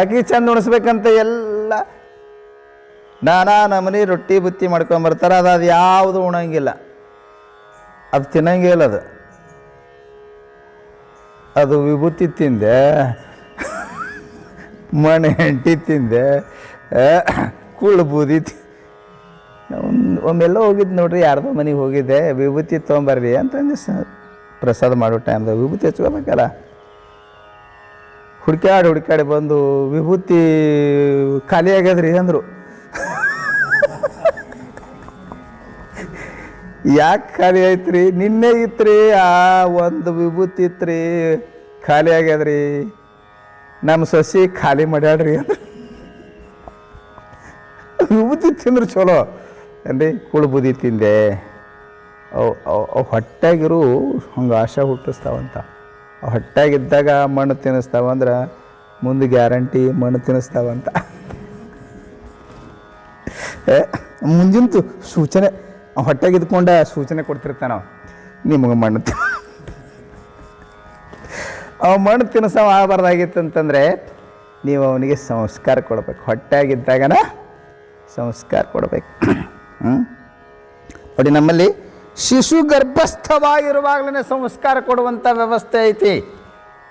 ಅಕ್ಕಿ ಚಂದ ಉಣಿಸ್ಬೇಕಂತ ಎಲ್ಲ ನಾನಾ ನಮನಿ ರೊಟ್ಟಿ ಬುತ್ತಿ ಮಾಡ್ಕೊಂಬರ್ತಾರೆ. ಅದು ಯಾವುದು ಉಣಂಗಿಲ್ಲ, ಅದು ತಿನ್ನಂಗಿಲ್ಲ. ಅದು ವಿಭೂತಿ ತಿಂದೆ, ಮಣ್ಣು ಹೆಂಟಿ ತಿಂದೆ, ಕುಳ್ಳು ಬೂದಿ ಒಮ್ಮೆಲ್ಲ ಹೋಗಿದ್ದು ನೋಡ್ರಿ, ಯಾರ್ದೋ ಮನೆಗೆ ಹೋಗಿದ್ದೆ. ವಿಭೂತಿ ತೊಗೊಂಬರ್ರಿ ಅಂತಂದು ಪ್ರಸಾದ ಮಾಡೋ ಟೈಮ್ದಾಗ ವಿಭೂತಿ ಹಚ್ಕೋಬೇಕಲ್ಲ. ಹುಡ್ಕ್ಯಾಡಿ ಬಂದು ವಿಭೂತಿ ಖಾಲಿ ಆಗ್ಯದ್ರಿ ಅಂದರು. ಯಾಕೆ ಖಾಲಿ ಐತ್ರಿ? ನಿನ್ನೆ ಇತ್ರಿ, ಆ ಒಂದು ವಿಭೂತಿ ಇತ್ರಿ, ಖಾಲಿ ಆಗ್ಯದ್ರಿ. ನಮ್ಮ ಸೊಸಿ ಖಾಲಿ ಮಾಡ್ಯಾಡ್ರಿ ಅಂದ್ರೆ. ವಿಭೂತಿ ತಿಂದ್ರೆ ಚಲೋ ಏನ್ರಿ? ಕುಳು ಬೂದಿ ತಿಂದೆ. ಅವು ಹೊಟ್ಟೆಗಿರು ಹಂಗೆ ಆಶೆ ಹುಟ್ಟಿಸ್ತಾವಂತ. ಹೊಟ್ಟೆಗಿದ್ದಾಗ ಮಣ್ಣು ತಿನ್ನಿಸ್ತಾವಂದ್ರೆ ಮುಂದೆ ಗ್ಯಾರಂಟಿ ಮಣ್ಣು ತಿನ್ನಿಸ್ತಾವಂತ. ಮುಂದಿಂತು ಸೂಚನೆ ಹೊಟ್ಟೆಗೆ ಇದ್ಕೊಂಡ ಸೂಚನೆ ಕೊಡ್ತಿರ್ತಾನ, ನಿಮಗೆ ಮಣ್ಣು ಅವ ಮಣ್ಣು ತಿನ್ನಿಸವ ಆಗಬಾರ್ದಾಗಿತ್ತಂತಂದರೆ ನೀವು ಅವನಿಗೆ ಸಂಸ್ಕಾರ ಕೊಡ್ಬೇಕು. ಹೊಟ್ಟೆಗಿದ್ದಾಗನ ಸಂಸ್ಕಾರ ಕೊಡಬೇಕು. ನೋಡಿ, ನಮ್ಮಲ್ಲಿ ಶಿಶು ಗರ್ಭಸ್ಥವಾಗಿರುವಾಗಲೇ ಸಂಸ್ಕಾರ ಕೊಡುವಂಥ ವ್ಯವಸ್ಥೆ ಐತಿ.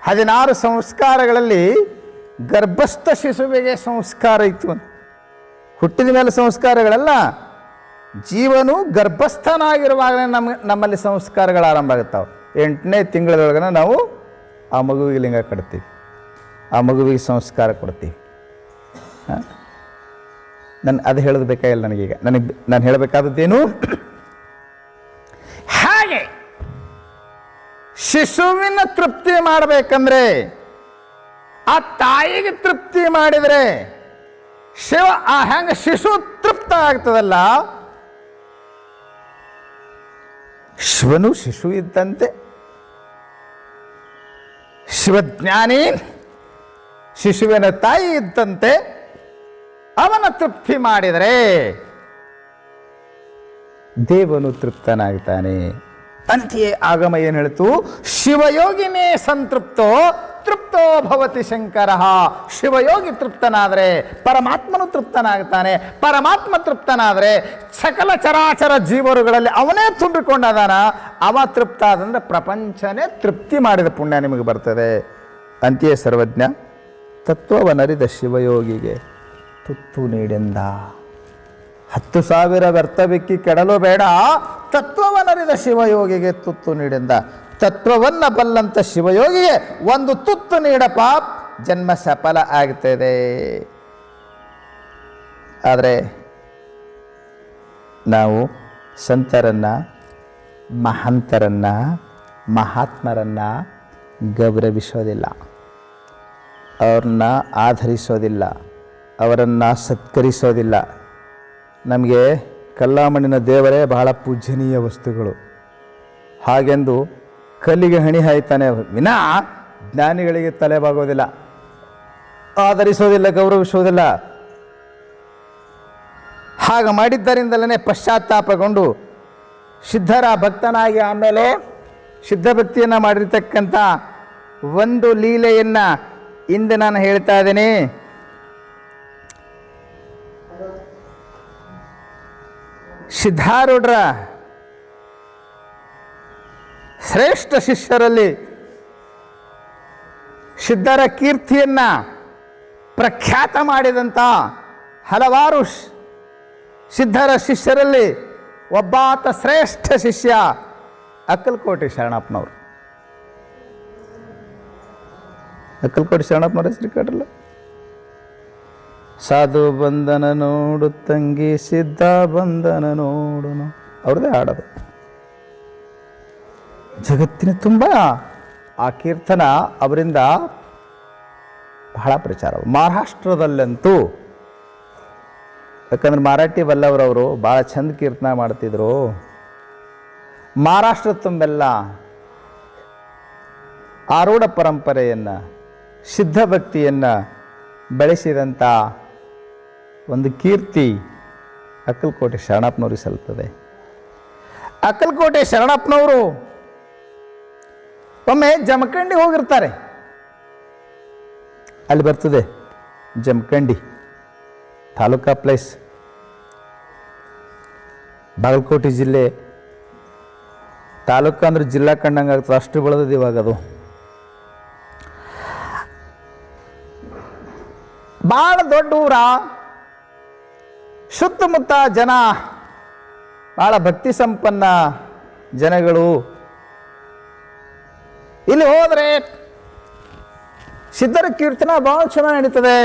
16 ಸಂಸ್ಕಾರಗಳಲ್ಲಿ ಗರ್ಭಸ್ಥ ಶಿಶುವಿಗೆ ಸಂಸ್ಕಾರ ಇತ್ತು. ಹುಟ್ಟಿದ ಮೇಲೆ ಸಂಸ್ಕಾರಗಳೆಲ್ಲ ಜೀವನು ಗರ್ಭಸ್ಥನಾಗಿರುವಾಗಲೇ ನಮ್ಮಲ್ಲಿ ಸಂಸ್ಕಾರಗಳು ಆರಂಭ ಆಗುತ್ತಾವೆ. 8ನೇ ತಿಂಗಳೊಳಗನ ನಾವು ಆ ಮಗುವಿಗೆ ಲಿಂಗ ಕಟ್ತೀವಿ, ಆ ಮಗುವಿಗೆ ಸಂಸ್ಕಾರ ಕೊಡ್ತೀವಿ. ಅದು ಹೇಳೋದು ಬೇಕಾಗಿಲ್ಲ ನನಗೀಗ. ನಾನು ಹೇಳಬೇಕಾದದ್ದೇನು, ಹಾಗೆ ಶಿಶುವಿನ ತೃಪ್ತಿ ಮಾಡಬೇಕಂದ್ರೆ ಆ ತಾಯಿಗೆ ತೃಪ್ತಿ ಮಾಡಿದರೆ ಹೆಂಗೆ ಶಿಶು ತೃಪ್ತ ಆಗ್ತದಲ್ಲ, ಶಿವನು ಶಿಶು ಇದ್ದಂತೆ, ಶಿವಜ್ಞಾನಿ ಶಿಶುವಿನ ತಾಯಿ ಇದ್ದಂತೆ ಅವನ ತೃಪ್ತಿ ಮಾಡಿದರೆ ದೇವನು ತೃಪ್ತನಾಗ್ತಾನೆ. ಅಂತೆಯೇ ಆಗಮ ಏನು ಹೇಳ್ತು? ಶಿವಯೋಗಿನೇ ಸಂತೃಪ್ತೋ ತೃಪ್ತೋ ಭವತಿ ಶಂಕರ. ಶಿವಯೋಗಿ ತೃಪ್ತನಾದರೆ ಪರಮಾತ್ಮನು ತೃಪ್ತನಾಗ್ತಾನೆ. ಪರಮಾತ್ಮ ತೃಪ್ತನಾದರೆ ಸಕಲ ಚರಾಚರ ಜೀವರುಗಳಲ್ಲಿ ಅವನೇ ತುಂಬಿಕೊಂಡದಾನ. ಅವ ತೃಪ್ತ ಆದಂದ್ರೆ ಪ್ರಪಂಚನೇ ತೃಪ್ತಿ ಮಾಡಿದ ಪುಣ್ಯ ನಿಮಗೆ ಬರ್ತದೆ. ಅಂತೆಯೇ ಸರ್ವಜ್ಞ ತತ್ವವನರಿದ ಶಿವಯೋಗಿಗೆ ತುತ್ತು ನೀಡೆಂದ. 10,000 ವ್ಯರ್ಥ ಬೆಕ್ಕಿ ಕೆಡಲು ಬೇಡ, ತತ್ವವನರಿದ ಶಿವಯೋಗಿಗೆ ತುತ್ತು ನೀಡೆಂದ. ತತ್ವವನ್ನು ಬಲ್ಲಂತ ಶಿವಯೋಗಿಗೆ ಒಂದು ತುತ್ತು ನೀಡಪ್ಪ, ಜನ್ಮ ಸಫಲ ಆಗ್ತದೆ. ಆದರೆ ನಾವು ಸಂತರನ್ನು, ಮಹಂತರನ್ನು, ಮಹಾತ್ಮರನ್ನು ಗೌರವಿಸೋದಿಲ್ಲ, ಅವ್ರನ್ನ ಆಧರಿಸೋದಿಲ್ಲ, ಅವರನ್ನು ಸತ್ಕರಿಸೋದಿಲ್ಲ. ನಮಗೆ ಕಲ್ಲಾಮಣ್ಣಿನ ದೇವರೇ ಬಹಳ ಪೂಜನೀಯ ವಸ್ತುಗಳು. ಹಾಗೆಂದು ಕಲ್ಲಿಗೆ ಹಣಿ ಹಾಯ್ತಾನೆ ವಿನಾ ಜ್ಞಾನಿಗಳಿಗೆ ತಲೆಬಾಗೋದಿಲ್ಲ, ಆಧರಿಸೋದಿಲ್ಲ, ಗೌರವಿಸೋದಿಲ್ಲ. ಹಾಗೆ ಮಾಡಿದ್ದರಿಂದಲೇ ಪಶ್ಚಾತ್ತಾಪಗೊಂಡು ಸಿದ್ಧರ ಭಕ್ತನಾಗಿ ಆಮೇಲೆ ಸಿದ್ಧಭಕ್ತಿಯನ್ನು ಮಾಡಿರ್ತಕ್ಕಂಥ ಒಂದು ಲೀಲೆಯನ್ನು ಇಂದು ನಾನು ಹೇಳ್ತಾ ಇದ್ದೇನೆ. ಸಿದ್ಧಾರೂಢರ ಶ್ರೇಷ್ಠ ಶಿಷ್ಯರಲ್ಲಿ ಸಿದ್ಧರ ಕೀರ್ತಿಯನ್ನು ಪ್ರಖ್ಯಾತ ಮಾಡಿದಂಥ ಹಲವಾರು ಸಿದ್ಧರ ಶಿಷ್ಯರಲ್ಲಿ ಒಬ್ಬಾತ ಶ್ರೇಷ್ಠ ಶಿಷ್ಯ ಅಕ್ಕಲಕೋಟೆ ಶರಣಪ್ಪನವರು. ಅಕ್ಕಲಕೋಟೆ ಶರಣಪ್ಪನವ್ರ ಹೆಸರು ಕೇಳಲ್ಲ? ಸಾಧು ಬಂದನ ನೋಡು ತಂಗಿ, ಸಿದ್ಧ ಬಂದನ ನೋಡುನು, ಅವ್ರದ್ದೇ ಹಾಡೋದು. ಜಗತ್ತಿನ ತುಂಬ ಆ ಕೀರ್ತನ ಅವರಿಂದ ಬಹಳ ಪ್ರಚಾರ. ಮಹಾರಾಷ್ಟ್ರದಲ್ಲಂತೂ ಯಾಕಂದ್ರೆ ಮರಾಠಿ ಬಲ್ಲವರವರು ಭಾಳ ಚಂದ ಕೀರ್ತನ ಮಾಡ್ತಿದ್ರು. ಮಹಾರಾಷ್ಟ್ರ ತುಂಬೆಲ್ಲ ಆರೂಢ ಪರಂಪರೆಯನ್ನು, ಸಿದ್ಧ ಭಕ್ತಿಯನ್ನು ಬೆಳೆಸಿದಂಥ ಒಂದು ಕೀರ್ತಿ ಅಕ್ಕಲಕೋಟೆ ಶರಣಪ್ಪನವ್ರಿಗೆ ಸಲ್ತದೆ. ಅಕ್ಕಲಕೋಟೆ ಶರಣಪ್ಪನವರು ಒಮ್ಮೆ ಜಮಖಂಡಿ ಹೋಗಿರ್ತಾರೆ. ಅಲ್ಲಿ ಬರ್ತದೆ ಜಮಖಂಡಿ, ತಾಲೂಕಾ ಪ್ಲೇಸ್, ಬಾಗಲಕೋಟೆ ಜಿಲ್ಲೆ. ತಾಲೂಕು ಅಂದ್ರೆ ಜಿಲ್ಲಾ ಕಂಡಂಗೆ ಆಗ್ತದೆ, ಅಷ್ಟು ಬೆಳೆದಿದೆ ಇವಾಗ ಅದು. ಭಾಳ ದೊಡ್ಡ ಊರ, ಸುತ್ತಮುತ್ತ ಜನ ಭಾಳ ಭಕ್ತಿ ಸಂಪನ್ನ ಜನಗಳು. ಇಲ್ಲಿ ಹೋದರೆ ಸಿದ್ಧರ ಕೀರ್ತನ ಭಾಳ ಚೆನ್ನಾಗಿ ನಡೀತದೆ.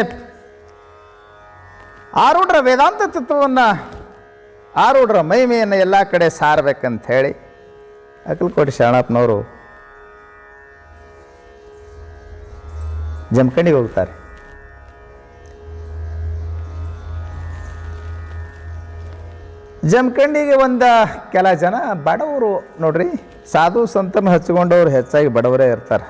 ಆರೂಢರ ವೇದಾಂತ ತತ್ವವನ್ನು, ಆರೂಢರ ಮಹಿಮೆಯನ್ನು ಎಲ್ಲ ಕಡೆ ಸಾರಬೇಕಂತ ಹೇಳಿ ಅಕ್ಕಲಕೋಟೆ ಶರಣಪ್ಪನವರು ಜಮಖಂಡಿಗೆ ಹೋಗ್ತಾರೆ. ಜಮಖಂಡಿಗೆ ಒಂದು ಕೆಲ ಜನ ಬಡವರು ನೋಡ್ರಿ, ಸಾಧು ಸಂತನ ಹಚ್ಕೊಂಡವ್ರು ಹೆಚ್ಚಾಗಿ ಬಡವರೇ ಇರ್ತಾರೆ.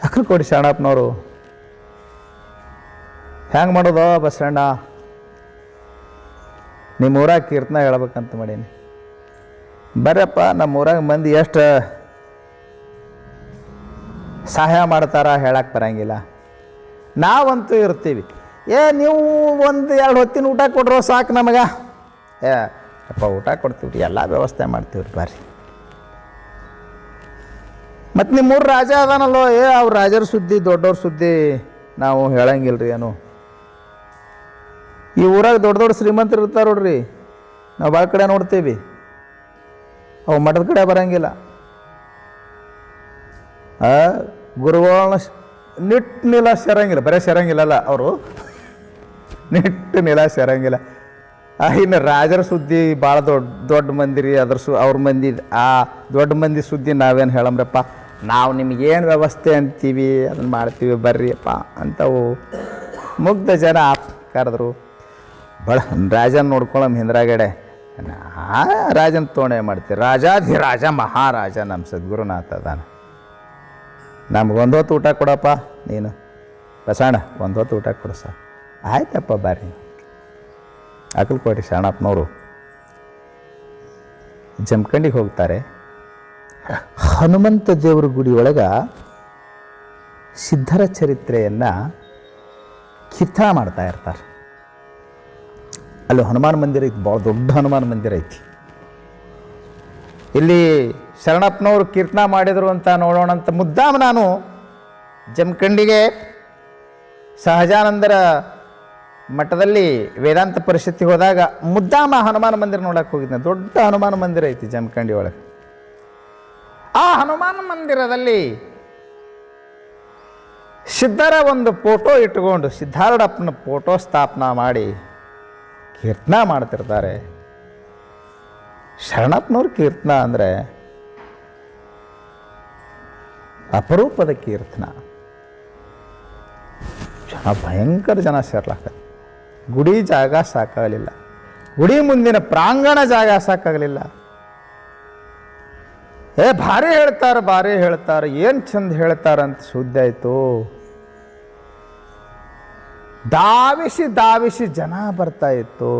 ಅಕ್ಕಲಕೋಟೆ ಶರಣಪ್ಪನವರು ಹ್ಯಾಂಗೆ ಮಾಡೋದು ಬಸಣ್ಣ, ನಿಮ್ಮ ಊರಾಗ ಕೀರ್ತನ ಹೇಳ್ಬೇಕಂತ ಮಾಡೀನಿ, ಬರ್ರಪ್ಪ ನಮ್ಮ ಊರಾಗ ಮಂದಿ ಎಷ್ಟು ಸಹಾಯ ಮಾಡ್ತಾರ ಹೇಳಕ್ಕೆ ಬರಂಗಿಲ್ಲ, ನಾವಂತೂ ಇರ್ತೀವಿ. ನೀವು ಒಂದು 2 ಹೊತ್ತಿನ ಊಟ ಕೊಡ್ರೋ ಸಾಕು ನಮಗೆ. ಅಪ್ಪ ಊಟ ಕೊಡ್ತೀವಿ, ಎಲ್ಲ ವ್ಯವಸ್ಥೆ ಮಾಡ್ತೀವ್ರಿ ಬರ್ರಿ. ಮತ್ತು ನಿಮ್ಮೂರು ರಾಜ ಅದಾನಲ್ಲೋ, ಅವ್ರ ರಾಜರ ಸುದ್ದಿ, ದೊಡ್ಡವ್ರ ಸುದ್ದಿ ನಾವು ಹೇಳಂಗಿಲ್ರಿ ಏನು. ಈ ಊರಾಗ ದೊಡ್ಡ ದೊಡ್ಡ ಶ್ರೀಮಂತರು ಇರ್ತಾರೆ ನೋಡ್ರಿ, ನಾವು ಭಾಳ ಕಡೆ ನೋಡ್ತೀವಿ, ಅವು ಮಠದ ಕಡೆ ಬರಂಗಿಲ್ಲ. ಗುರುಗಳನ್ನ ನಿಟ್ಟು ನಿಲ ಸೇರಂಗಿಲ್ಲ, ಬರೀ ಸೇರಂಗಿಲ್ಲಲ್ಲ ಅವರು, ನಿಟ್ಟು ನಿಲ ಸೇರಂಗಿಲ್ಲ. ಇನ್ನು ರಾಜರ ಸುದ್ದಿ ಭಾಳ ದೊಡ್ಡ ಮಂದಿ ರೀ, ಅವ್ರ ಮಂದಿ, ಆ ದೊಡ್ಡ ಮಂದಿ ಸುದ್ದಿ ನಾವೇನು ಹೇಳಮ್ರಪ್ಪ, ನಾವು ನಿಮಗೇನು ವ್ಯವಸ್ಥೆ ಅಂತೀವಿ ಅದನ್ನು ಮಾಡ್ತೀವಿ ಬರ್ರಿಯಪ್ಪ ಅಂತವು ಮುಗ್ಧ ಜನ ಕರೆದ್ರು. ಭಾಳ ರಾಜನ ನೋಡ್ಕೊಳ್ಳೋಮ್ ಹಿಂದ್ರಾಗಡೆ, ರಾಜನ ತೋಣೆ ಮಾಡ್ತೀವಿ. ರಾಜಾಧಿರಾಜ ಮಹಾರಾಜ ನಮ್ಮ ಸದ್ಗುರುನಾಥ ಅದಾನ, ನಮ್ಗೆ ಒಂದು ಹೊತ್ತು ಊಟ ಕೊಡಪ್ಪ ನೀನು ಬಸಣ್ಣ, ಒಂದು ಹೊತ್ತು ಊಟ ಕೊಡು ಸರ್. ಆಯ್ತಪ್ಪ ಬರ್ರಿ. ಅಕ್ಕಲಕೋಟೆ ಶರಣಪ್ಪನವರು ಜಮಖಂಡಿಗೆ ಹೋಗ್ತಾರೆ. ಹನುಮಂತ ದೇವ್ರ ಗುಡಿ ಒಳಗೆ ಸಿದ್ಧರ ಚರಿತ್ರೆಯನ್ನು ಕಿತ್ತನೆ ಮಾಡ್ತಾ ಇರ್ತಾರೆ. ಅಲ್ಲಿ ಹನುಮಾನ ಮಂದಿರ ಐತಿ, ಭಾಳ ದೊಡ್ಡ ಹನುಮಾನ ಮಂದಿರ ಐತಿ. ಇಲ್ಲಿ ಶರಣಪ್ಪನವರು ಕೀರ್ತನ ಮಾಡಿದರು ಅಂತ ನೋಡೋಣ ಅಂತ ಮುದ್ದಾಮ ನಾನು ಜಮಖಂಡಿಗೆ ಸಹಜಾನಂದರ ಮಠದಲ್ಲಿ ವೇದಾಂತ ಪರಿಷತ್ತಿಗೆ ಹೋದಾಗ ಮುದ್ದಾಮ ಹನುಮಾನ ಮಂದಿರ ನೋಡಕ್ಕೆ ಹೋಗಿದ್ದೆ. ದೊಡ್ಡ ಹನುಮಾನ ಮಂದಿರ ಐತಿ ಜಮಖಂಡಿ ಒಳಗೆ. ಆ ಹನುಮಾನ ಮಂದಿರದಲ್ಲಿ ಸಿದ್ಧರ ಒಂದು ಫೋಟೋ ಇಟ್ಕೊಂಡು ಸಿದ್ಧಾರೂಢಪ್ಪನ ಫೋಟೋ ಸ್ಥಾಪನಾ ಮಾಡಿ ಕೀರ್ತನ ಮಾಡ್ತಿರ್ತಾರೆ. ಶರಣಪ್ಪನವ್ರ ಕೀರ್ತನ ಅಂದರೆ ಅಪರೂಪದ ಕೀರ್ತನ. ಜನ ಭಯಂಕರ ಜನ ಸೇರ್ಲಾಕ, ಗುಡಿ ಜಾಗ ಸಾಕಾಗಲಿಲ್ಲ, ಗುಡಿ ಮುಂದಿನ ಪ್ರಾಂಗಣ ಜಾಗ ಸಾಕಾಗಲಿಲ್ಲ. ಭಾರಿ ಹೇಳ್ತಾರೆ, ಏನು ಚಂದ ಹೇಳ್ತಾರಂತ ಸುದ್ದಿ ಆಯಿತು. ಧಾವಿಸಿ ಜನ ಬರ್ತಾ ಇತ್ತು.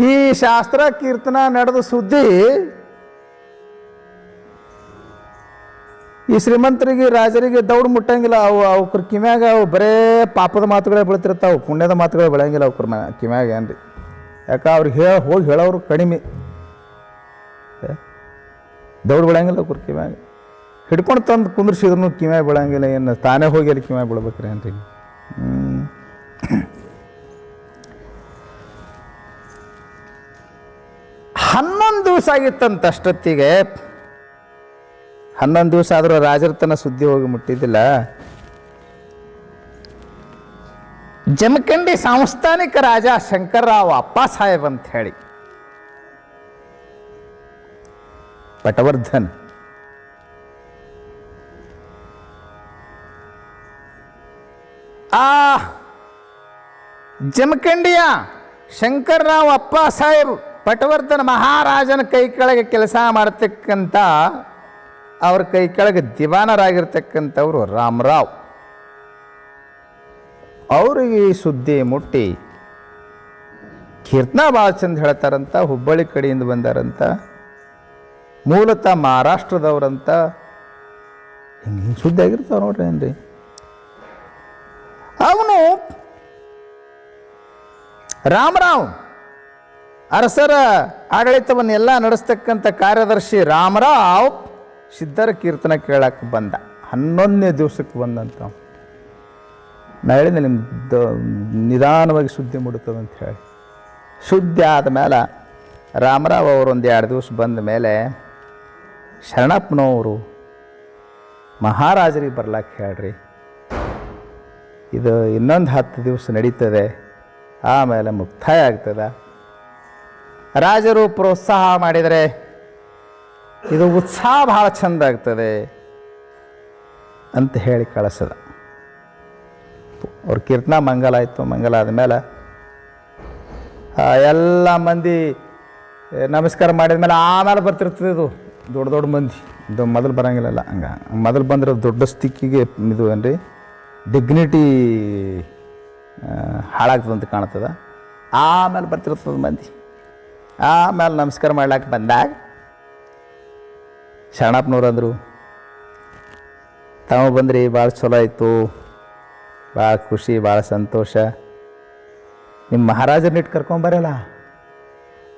ಈ ಶಾಸ್ತ್ರ ಕೀರ್ತನ ನಡೆದ ಸುದ್ದಿ ಈ ಶ್ರೀಮಂತರಿಗೆ ರಾಜರಿಗೆ ದೌಡ್ ಮುಟ್ಟಂಗಿಲ್ಲ. ಅವ್ರ ಕಿಮ್ಯಾಗ ಅವು ಬರೇ ಪಾಪದ ಮಾತುಗಳೇ ಬೀಳ್ತಿರ್ತಾವೆ, ಪುಣ್ಯದ ಮಾತುಗಳೇ ಬೆಳೆಯಂಗಿಲ್ಲ ಅವ್ರ ಕಿಮ್ಯಾಗ. ಏನ್ರಿ ಯಾಕೆ ಅವ್ರಿಗೆ ಹೋಗಿ ಹೇಳೋರು ಕಡಿಮೆ, ದೌಡ್ ಬೆಳೆಯಂಗಿಲ್ಲ ಅವ್ರ ಕಿಮ್ಯಾಗ. ಹಿಡ್ಕೊಂಡು ತಂದು ಕುಂದ್ರಿಸಿದ್ರು ಕಿಮ್ಯಾಗ ಬೆಳೆಯಂಗಿಲ್ಲ. ಏನು ತಾನೇ ಹೋಗಿ ಅಲ್ಲಿ ಕಿಮ್ಯಾಗ ಬಿಡ್ಬೇಕ್ರಿ ಏನ್ರಿ. 11 ದಿವಸ ಆಗಿತ್ತಂತಷ್ಟೊತ್ತಿಗೆ. 11 ದಿವಸ ಆದರೂ ರಾಜರ ತನ ಸುದ್ದಿ ಹೋಗಿ ಮುಟ್ಟಿದ್ದಿಲ್ಲ. ಜಮಖಂಡಿ ಸಂಸ್ಥಾನಿಕ ರಾಜ ಶಂಕರರಾವ್ ಅಪ್ಪ ಸಾಹೇಬ್ ಅಂತ ಹೇಳಿ, ಪಟವರ್ಧನ್ ಆ ಜಮಖಂಡಿಯ ಶಂಕರರಾವ್ ಅಪ್ಪ ಸಾಹೇಬ್ ಪಟವರ್ಧನ ಮಹಾರಾಜನ ಕೈ ಕೆಳಗೆ ಕೆಲಸ ಮಾಡತಕ್ಕಂಥ ಅವ್ರ ಕೈ ಕೆಳಗೆ ದಿವಾನರಾಗಿರ್ತಕ್ಕಂಥವ್ರು ರಾಮರಾವ್. ಅವ್ರಿಗೆ ಈ ಸುದ್ದಿ ಮುಟ್ಟಿ ಕೀರ್ತನಾ ಭಾಳ ಚಂದ ಹೇಳ್ತಾರಂತ, ಹುಬ್ಬಳ್ಳಿ ಕಡೆಯಿಂದ ಬಂದಾರಂತ, ಮೂಲತಃ ಮಹಾರಾಷ್ಟ್ರದವ್ರಂತ. ಹಿಂಗೆ ಸುದ್ದಿ ಆಗಿರ್ತಾವ ನೋಡ್ರಿ. ಏನ್ರಿ ಅವನು ರಾಮರಾವ್ ಅರಸರ ಆಡಳಿತವನ್ನೆಲ್ಲ ನಡೆಸ್ತಕ್ಕಂಥ ಕಾರ್ಯದರ್ಶಿ ರಾಮರಾವ್ ಸಿದ್ಧರ ಕೀರ್ತನ ಕೇಳಕ್ಕೆ ಬಂದ. 11ನೇ ದಿವಸಕ್ಕೆ ಬಂದಂತ. ನಾ ಹೇಳಿದೆ ನಿಮ್ದು ನಿಧಾನವಾಗಿ ಸುದ್ದಿ ಮುಡುತ್ತದೆ ಅಂತ ಹೇಳಿ. ಸುದ್ದಿ ಆದಮೇಲೆ ರಾಮರಾವ್ ಅವರು ಒಂದು 2 ದಿವಸ ಬಂದ ಮೇಲೆ ಶರಣಪ್ಪನವರು ಮಹಾರಾಜರಿಗೆ ಬರ್ಲಾಕ್ಕೆ ಹೇಳ್ರಿ, ಇದು ಇನ್ನೊಂದು 10 ದಿವಸ ನಡೀತದೆ, ಆಮೇಲೆ ಮುಕ್ತಾಯ ಆಗ್ತದೆ. ರಾಜರು ಪ್ರೋತ್ಸಾಹ ಮಾಡಿದರೆ ಇದು ಉತ್ಸಾಹ ಭಾಳ ಚಂದ ಆಗ್ತದೆ ಅಂತ ಹೇಳಿ ಕಳಿಸದ. ಅವ್ರ ಕೀರ್ತನಾ ಮಂಗಲ ಆಯಿತು. ಮಂಗಲ ಆದಮೇಲೆ ಎಲ್ಲ ಮಂದಿ ನಮಸ್ಕಾರ ಮಾಡಿದ ಮೇಲೆ ಆಮೇಲೆ ಬರ್ತಿರ್ತದೆ. ಇದು ದೊಡ್ಡ ದೊಡ್ಡ ಮಂದಿ, ಇದು ಮೊದಲು ಬರೋಂಗಿಲ್ಲಲ್ಲ. ಹಂಗೆ ಮೊದಲು ಬಂದರೆ ದೊಡ್ಡ ಸ್ಥಿತಿಗೆ ಇದು ಏನ್ರಿ ಡಿಗ್ನಿಟಿ ಹಾಳಾಗ್ತದಂತ ಕಾಣ್ತದೆ. ಆಮೇಲೆ ಬರ್ತಿರ್ತದೆ ಮಂದಿ. ಆಮೇಲೆ ನಮಸ್ಕಾರ ಮಾಡ್ಲಿಕ್ಕೆ ಬಂದಾಗ ಶರಣಪ್ಪನವ್ರು ಅಂದರು, ತಾವು ಬಂದ್ರಿ, ಭಾಳ ಚಲೋ ಆಯಿತು, ಭಾಳ ಖುಷಿ, ಭಾಳ ಸಂತೋಷ. ನಿಮ್ಮ ಮಹಾರಾಜರನ್ನ ಇಟ್ಟು ಕರ್ಕೊಂಬರಲ್ಲ.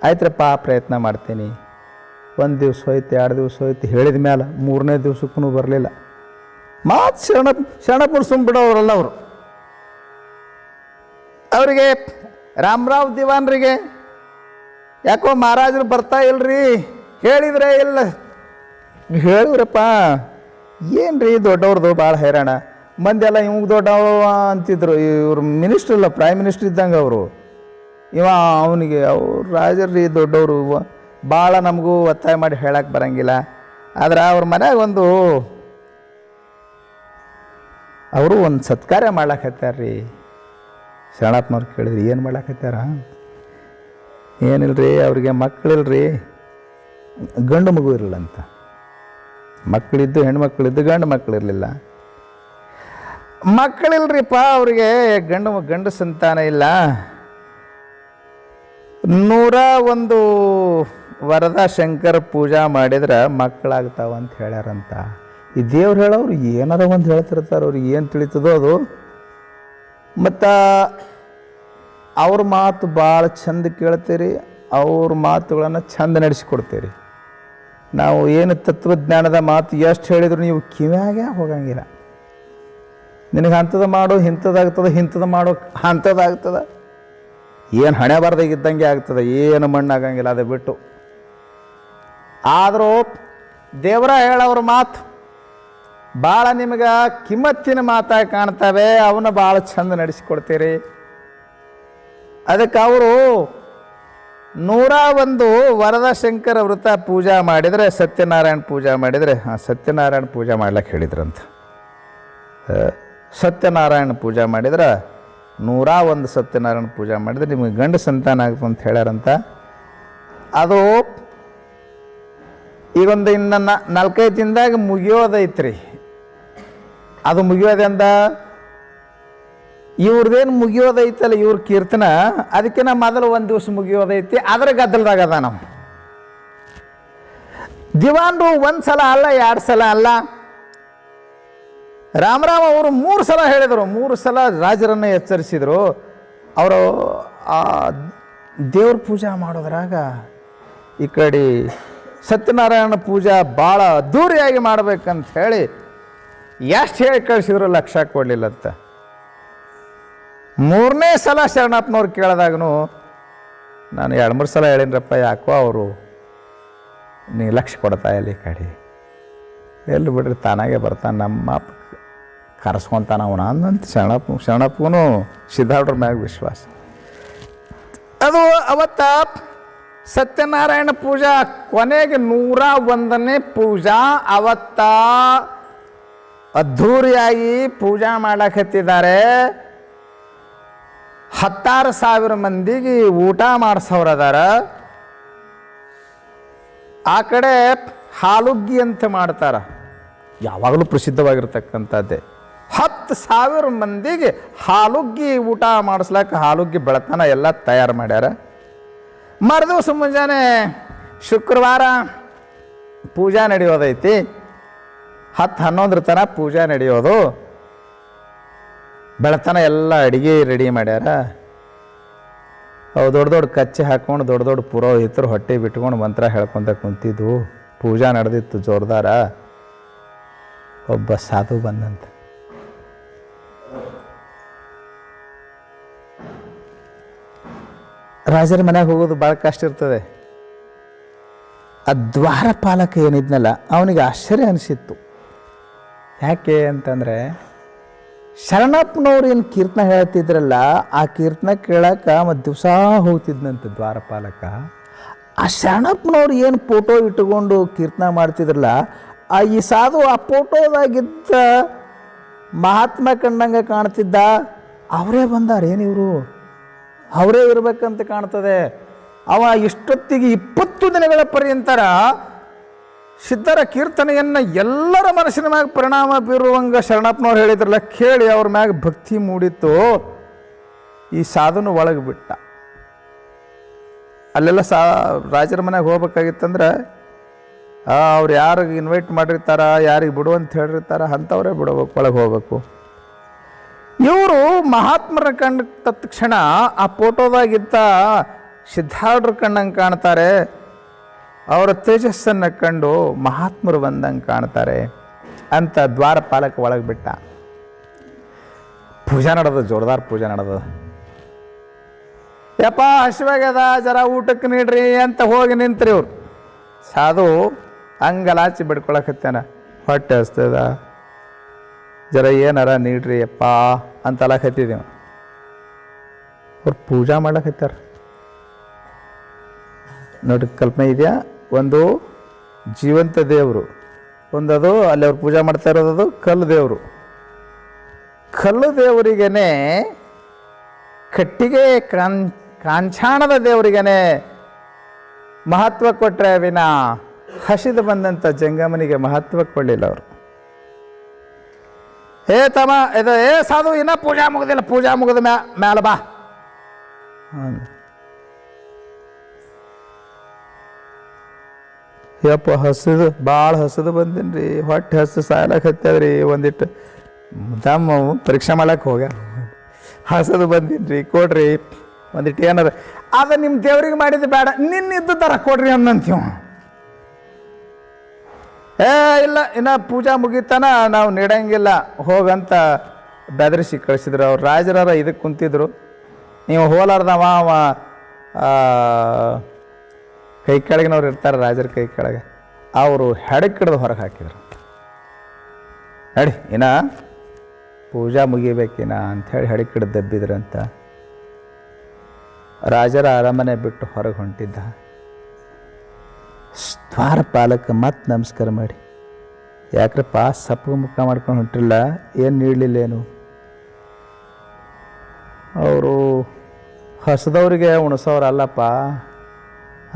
ಆಯ್ತ್ರಪ್ಪ, ಪ್ರಯತ್ನ ಮಾಡ್ತೀನಿ. 1 ದಿವಸ ಹೋಯ್ತು, 2 ದಿವಸ ಹೋಯ್ತು, ಹೇಳಿದ ಮೇಲೆ 3ನೇ ದಿವ್ಸಕ್ಕೂ ಬರಲಿಲ್ಲ. ಮಾತು ಶರಣಪ್ಪನ ಸುಮ್ಬಿಡೋರಲ್ಲ ಅವರು. ಅವರಿಗೆ ರಾಮರಾವ್ ದಿವಾನ್ರಿಗೆ ಯಾಕೋ ಮಹಾರಾಜರು ಬರ್ತಾ ಇಲ್ರಿ, ಹೇಳಿದ್ರೆ ಇಲ್ಲ. ಹೇಳಿದ್ರಪ್ಪ, ಏನು ರೀ ದೊಡ್ಡವ್ರದ್ದು ಭಾಳ ಹೈರಾಣ. ಮಂದಿ ಎಲ್ಲ ಇವಾಗ ದೊಡ್ಡವ ಅಂತಿದ್ರು. ಇವ್ರು ಮಿನಿಸ್ಟ್ರ್ ಇಲ್ಲ, ಪ್ರೈಮ್ ಮಿನಿಸ್ಟ್ರ್ ಇದ್ದಂಗೆ ಅವರು. ಅವನಿಗೆ ಅವ್ರು ರಾಜರ್ರಿ ದೊಡ್ಡವರು, ಭಾಳ ನಮಗೂ ಒತ್ತಾಯ ಮಾಡಿ ಹೇಳಕ್ಕೆ ಬರೋಂಗಿಲ್ಲ. ಆದ್ರೆ ಅವ್ರ ಮನ್ಯಾಗ ಅವರು ಒಂದು ಸತ್ಕಾರ್ಯ ಮಾಡ್ಲಾಕತ್ತಾರ್ರಿ. ಶರಣಪ್ಪನವ್ರು ಕೇಳಿದ್ರಿ, ಏನು ಮಾಡ್ಲಾಕತ್ತಾರ? ಏನಿಲ್ರಿ, ಅವ್ರಿಗೆ ಮಕ್ಕಳಿಲ್ರಿ, ಗಂಡು ಮಗು ಇರಲಿಲ್ಲಂತ. ಮಕ್ಕಳಿದ್ದು, ಹೆಣ್ಮಕ್ಳಿದ್ದು, ಗಂಡು ಮಕ್ಕಳಿರಲಿಲ್ಲ. ಮಕ್ಕಳಿಲ್ರಿಪ್ಪ ಅವ್ರಿಗೆ, ಗಂಡು ಸಂತಾನ ಇಲ್ಲ. 101 ವರದ ಶಂಕರ ಪೂಜಾ ಮಾಡಿದ್ರೆ ಮಕ್ಕಳಾಗ್ತಾವಂತ ಹೇಳ್ಯಾರಂತ. ಈ ದೇವ್ರು ಹೇಳೋರು ಏನಾರ ಒಂದು ಹೇಳ್ತಿರ್ತಾರೆ, ಅವ್ರಿಗೆ ಏನು ತಿಳಿತದೋ ಅದು. ಮತ್ತು ಅವ್ರ ಮಾತು ಭಾಳ ಚಂದ ಕೇಳ್ತೀರಿ, ಅವ್ರ ಮಾತುಗಳನ್ನು ಚಂದ ನಡೆಸಿಕೊಡ್ತೀರಿ. ನಾವು ಏನು ತತ್ವಜ್ಞಾನದ ಮಾತು ಎಷ್ಟು ಹೇಳಿದ್ರು ನೀವು ಕಿವ್ಯಾಗೆ ಹೋಗಂಗಿಲ್ಲ. ನಿನಗೆ ಅಂಥದ್ದು ಮಾಡು, ಇಂಥದ್ದಾಗ್ತದೆ, ಇಂಥದ್ದು ಮಾಡೋ ಅಂಥದ್ದಾಗ್ತದೆ. ಏನು ಹಣೆ ಬಾರ್ದಾಗಿದ್ದಂಗೆ ಆಗ್ತದೆ, ಏನು ಮಣ್ಣಾಗಂಗಿಲ್ಲ. ಅದು ಬಿಟ್ಟು ಆದರೂ ದೇವರ ಹೇಳೋವ್ರ ಮಾತು ಭಾಳ ನಿಮಗೆ ಕಿಮ್ಮತ್ತಿನ ಮಾತಾಗಿ ಕಾಣ್ತವೆ. ಅವನ್ನ ಭಾಳ ಚಂದ ನಡೆಸಿಕೊಡ್ತೀರಿ. ಅದಕ್ಕೆ ಅವರು 101 ವರದ ಶಂಕರ ವೃತ ಪೂಜಾ ಮಾಡಿದರೆ, ಸತ್ಯನಾರಾಯಣ ಪೂಜಾ ಮಾಡಿದರೆ, ಸತ್ಯನಾರಾಯಣ ಪೂಜಾ ಮಾಡ್ಲಿಕ್ಕೆ ಹೇಳಿದ್ರಂತ. ಸತ್ಯನಾರಾಯಣ ಪೂಜಾ ಮಾಡಿದ್ರೆ 101 ಸತ್ಯನಾರಾಯಣ ಪೂಜಾ ಮಾಡಿದ್ರೆ ನಿಮಗೆ ಗಂಡು ಸಂತಾನ ಆಗುತ್ತೆ ಅಂತ ಹೇಳ್ಯಾರಂತ. ಅದು ಈಗೊಂದು ಇನ್ನು 4-5 ದಿನದಾಗ ಮುಗಿಯೋದೈತ್ರಿ. ಅದು ಮುಗಿಯೋದೆಂದ ಇವ್ರದ್ದೇನು ಮುಗಿಯೋದೈತಲ್ಲ, ಇವ್ರ ಕೀರ್ತನ, ಅದಕ್ಕಿಂತ ಮೊದಲು 1 ದಿವಸ ಮುಗಿಯೋದೈತಿ. ಅದರ ಗದ್ದಲದಾಗ ಅದ. ನಾವು ದಿವಾನ್ರು 1 ಸಲ ಅಲ್ಲ, 2 ಸಲ ಅಲ್ಲ, ರಾಮರಾವ್ ಅವರು 3 ಸಲ ಹೇಳಿದರು. 3 ಸಲ ರಾಜರನ್ನು ಎಚ್ಚರಿಸಿದರು. ಅವರು ಆ ದೇವ್ರ ಪೂಜಾ ಮಾಡೋದ್ರಾಗ ಈ ಕಡೆ ಸತ್ಯನಾರಾಯಣ ಪೂಜಾ ಭಾಳ ಅದ್ದೂರಿಯಾಗಿ ಮಾಡ್ಬೇಕಂತ ಹೇಳಿ ಎಷ್ಟು ಹೇಳಿ ಕಳಿಸಿದ್ರು ಲಕ್ಷ ಕೊಡಲಿಲ್ಲಂತ. 3ನೇ ಸಲ ಶರಣಪ್ಪನವ್ರು ಕೇಳಿದಾಗೂ ನಾನು 2-3 ಸಲ ಹೇಳಿನ್ರಪ್ಪ, ಯಾಕೋ ಅವರು ನೀ ಲಕ್ಷ ಕೊಡ್ತಾ ಇಲ್ಲ ಈ ಕಡೆ, ಎಲ್ಲಿ ಬಿಡ್ರಿ ತಾನಾಗೆ ಬರ್ತಾನೆ, ನಮ್ಮ ಕರೆಸ್ಕೊತಾನ ಅವನ ಅಂದಂತ ಶರಣಪ್ಪಗೂ ಸಿದ್ಧಾರ್ಡ್ರ ಮ್ಯಾಗ ವಿಶ್ವಾಸ. ಅದು ಅವತ್ತ ಸತ್ಯನಾರಾಯಣ ಪೂಜಾ ಕೊನೆಗೆ 101ನೇ ಪೂಜಾ ಅವತ್ತ ಅದ್ಧೂರಿಯಾಗಿ ಪೂಜಾ ಮಾಡಕತ್ತಿದ್ದಾರೆ. 16,000 ಮಂದಿಗೆ ಊಟ ಮಾಡಿಸೋರು ಅದಾರ. ಆ ಕಡೆ ಹಾಲುಗ್ಗಿ ಅಂತ ಮಾಡ್ತಾರ, ಯಾವಾಗಲೂ ಪ್ರಸಿದ್ಧವಾಗಿರ್ತಕ್ಕಂಥದ್ದೇ. 10,000 ಮಂದಿಗೆ ಹಾಲುಗ್ಗಿ ಊಟ ಮಾಡಿಸ್ಲಕ್ಕ ಹಾಲುಗ್ಗಿ ಬೆಳತನ ಎಲ್ಲ ತಯಾರು ಮಾಡ್ಯಾರ. ಮರುದಿವಸ ಮುಂಜಾನೆ ಶುಕ್ರವಾರ ಪೂಜಾ ನಡೆಯೋದೈತಿ. 10-11 ತನಕ ಪೂಜಾ ನಡೆಯೋದು. ಬೆಳತನ ಎಲ್ಲ ಅಡುಗೆ ರೆಡಿ ಮಾಡ್ಯಾರ. ಅವು ದೊಡ್ಡ ದೊಡ್ಡ ಕಚ್ಚೆ ಹಾಕ್ಕೊಂಡು ದೊಡ್ಡ ದೊಡ್ಡ ಪುರೋಹಿತರು ಹೊಟ್ಟೆ ಬಿಟ್ಕೊಂಡು ಮಂತ್ರ ಹೇಳ್ಕೊಂತ ಕುಂತಿದ್ವು. ಪೂಜಾ ನಡೆದಿತ್ತು ಜೋರ್ದಾರ. ಒಬ್ಬ ಸಾಧು ಬಂದಂತ. ರಾಜರ ಮನೆಗೆ ಹೋಗೋದು ಭಾಳ ಕಷ್ಟ ಇರ್ತದೆ. ಆ ದ್ವಾರಪಾಲಕ ಏನಿದ್ನಲ್ಲ ಅವನಿಗೆ ಆಶ್ಚರ್ಯ ಅನಿಸಿತ್ತು. ಯಾಕೆ ಅಂತಂದರೆ ಶರಣಪ್ಪನವ್ರು ಏನು ಕೀರ್ತನ ಹೇಳ್ತಿದ್ರಲ್ಲ, ಆ ಕೀರ್ತನ ಕೇಳಕ್ಕೆ ಮತ್ತು ದಿವಸ ಹೋಗ್ತಿದ್ನಂತೆ ದ್ವಾರಪಾಲಕ. ಆ ಶರಣಪ್ಪನವ್ರು ಏನು ಫೋಟೋ ಇಟ್ಟುಕೊಂಡು ಕೀರ್ತನ ಮಾಡ್ತಿದ್ರಲ್ಲ, ಈ ಸಾಧು ಆ ಫೋಟೋದಾಗಿದ್ದ ಮಹಾತ್ಮ ಕಂಡಂಗೆ ಕಾಣ್ತಿದ್ದ. ಅವರೇ ಬಂದಾರ ಏನಿವರು, ಅವರೇ ಇರ್ಬೇಕಂತ ಕಾಣ್ತದೆ. ಅವ ಇಷ್ಟೊತ್ತಿಗೆ 20 ದಿನಗಳ ಪರ್ಯಂತರ ಸಿದ್ಧರ ಕೀರ್ತನೆಯನ್ನು ಎಲ್ಲರ ಮನಸ್ಸಿನ ಮ್ಯಾಗ ಪರಿಣಾಮ ಬೀರುವಂಗೆ ಶರಣಪ್ಪನವ್ರು ಹೇಳಿದ್ರಲ್ಲ, ಕೇಳಿ ಅವ್ರ ಮ್ಯಾಗ ಭಕ್ತಿ ಮೂಡಿತ್ತು. ಈ ಸಾಧುನು ಒಳಗೆ ಬಿಟ್ಟ. ಅಲ್ಲೆಲ್ಲ ರಾಜರ ಮನೆಗೆ ಹೋಗ್ಬೇಕಾಗಿತ್ತಂದ್ರೆ ಅವ್ರು ಯಾರಿಗೆ ಇನ್ವೈಟ್ ಮಾಡಿರ್ತಾರ, ಯಾರಿಗೆ ಬಿಡು ಅಂತ ಹೇಳಿರ್ತಾರ, ಅಂಥವ್ರೇ ಬಿಡಬೇಕು, ಒಳಗೆ ಹೋಗ್ಬೇಕು. ಇವರು ಮಹಾತ್ಮರ ಕಂಡ ತತ್ಕ್ಷಣ ಆ ಫೋಟೋದಾಗಿದ್ದ ಸಿದ್ಧಾರ್ಢರು ಕಂಡಂಗೆ ಕಾಣ್ತಾರೆ. ಅವರ ತೇಜಸ್ಸನ್ನು ಕಂಡು ಮಹಾತ್ಮರು ಬಂದಂಗೆ ಕಾಣ್ತಾರೆ ಅಂತ ದ್ವಾರಪಾಲಕ ಒಳಗೆ ಬಿಟ್ಟ. ಪೂಜಾ ನಡೆದ, ಜೋರ್ದಾರ್ ಪೂಜಾ ನಡೆದ. ಯಪ್ಪ ಹಸಿವಾಗ್ಯದ, ಜರ ಊಟಕ್ಕೆ ನೀಡ್ರಿ ಅಂತ ಹೋಗಿ ನಿಂತ್ರಿ ಇವ್ರು. ಸಾಧು ಹಂಗಲಾಚಿ ಬಿಡ್ಕೊಳಕತ್ತೇನ, ಹೊಟ್ಟೆ ಹಸ್ತದ, ಜರ ಏನಾರ ನೀಡ್ರಿ ಯಪ್ಪ ಅಂತ ಅಲಕತ್ತಿದ್ದೇವೆ. ಅವ್ರು ಪೂಜಾ ಮಾಡ್ಲಕತ್ತಾರ. ನೋಡಿ ಕಲ್ಪನೆ ಇದೆಯಾ? ಒಂದು ಜೀವಂತ ದೇವರು, ಒಂದದು ಅಲ್ಲಿ ಅವ್ರು ಪೂಜಾ ಮಾಡ್ತಾ ಇರೋದು ಕಲ್ಲು ದೇವರು. ಕಲ್ಲು ದೇವರಿಗೇನೆ, ಕಟ್ಟಿಗೆ ಕಾಂಚಾಣದ ದೇವರಿಗೇನೆ ಮಹತ್ವ ಕೊಟ್ಟರೆ ವಿನ ಹಸಿದು ಬಂದಂಥ ಜಂಗಮನಿಗೆ ಮಹತ್ವ ಕೊಡಲಿಲ್ಲ ಅವರು. ಏ ತಮ್ಮ ಇದು ಏ ಸಾಧು, ಇನ್ನೂ ಪೂಜಾ ಮುಗಿದಿಲ್ಲ, ಪೂಜಾ ಮುಗಿದ ಮ್ಯಾಲ ಬಾ. ಯಪ್ಪ ಹಸಿದು, ಭಾಳ ಹಸಿದು ಬಂದೀನಿ ರೀ, ಹೊಟ್ಟೆ ಹಸು ಸಾಯ್ಲಕತ್ತದ್ರಿ, ಒಂದಿಟ್ಟು ದಮ್ಮ ಪರೀಕ್ಷೆ ಮಾಡ್ಲಕ್ಕೆ ಹೋಗ್ಯ, ಹಸದು ಬಂದೀನಿ ರೀ, ಕೊಡ್ರಿ ಒಂದಿಟ್ಟು ಏನಾರ. ಅದ ನಿಮ್ಮ ದೇವ್ರಿಗೆ ಮಾಡಿದ್ದು ಬೇಡ, ನಿನ್ನಿದ್ದು ಥರ ಕೊಡ್ರಿ ಅನ್ನಂತೀವ. ಇಲ್ಲ ಇನ್ನು ಪೂಜಾ ಮುಗಿತಾನ ನಾವು ನೀಡಂಗಿಲ್ಲ ಹೋಗಂತ ಬೆದರಿಸಿ ಕಳಿಸಿದ್ರು. ಅವ್ರು ರಾಜರಾರ ಇದಕ್ಕೆ ಕುಂತಿದ್ರು. ನೀವು ಹೋಲಾರ್ದವ ಅವ ಕೈ ಕೆಳಗಿನವ್ರು ಇರ್ತಾರೆ, ರಾಜರ ಕೈ ಕೆಳಗೆ, ಅವರು ಹೆಡಕ್ಕೆ ಹಿಡಿದು ಹೊರಗೆ ಹಾಕಿದ್ರು. ನಡಿ ಇನ್ನ ಪೂಜಾ ಮುಗಿಬೇಕಿನ ಅಂಥೇಳಿ ಹೆಡಕ್ಕೆ ಹಿಡಿದು ದಬ್ಬಿದ್ರಂತ. ರಾಜರ ಅರಮನೆ ಬಿಟ್ಟು ಹೊರಗೆ ಹೊಂಟಿದ್ದ. ದ್ವಾರಪಾಲಕ ಮತ್ತೆ ನಮಸ್ಕಾರ ಮಾಡಿ, ಯಾಕ್ರಪ್ಪ ಸಪ್ಪು ಮುಖ ಮಾಡ್ಕೊಂಡು ಹೊಂಟಿಲ್ಲ, ಏನು ನೀಡಲಿಲ್ಲೇನು? ಅವರು ಹಸದವ್ರಿಗೆ ಉಣಿಸೋರು ಅಲ್ಲಪ್ಪ,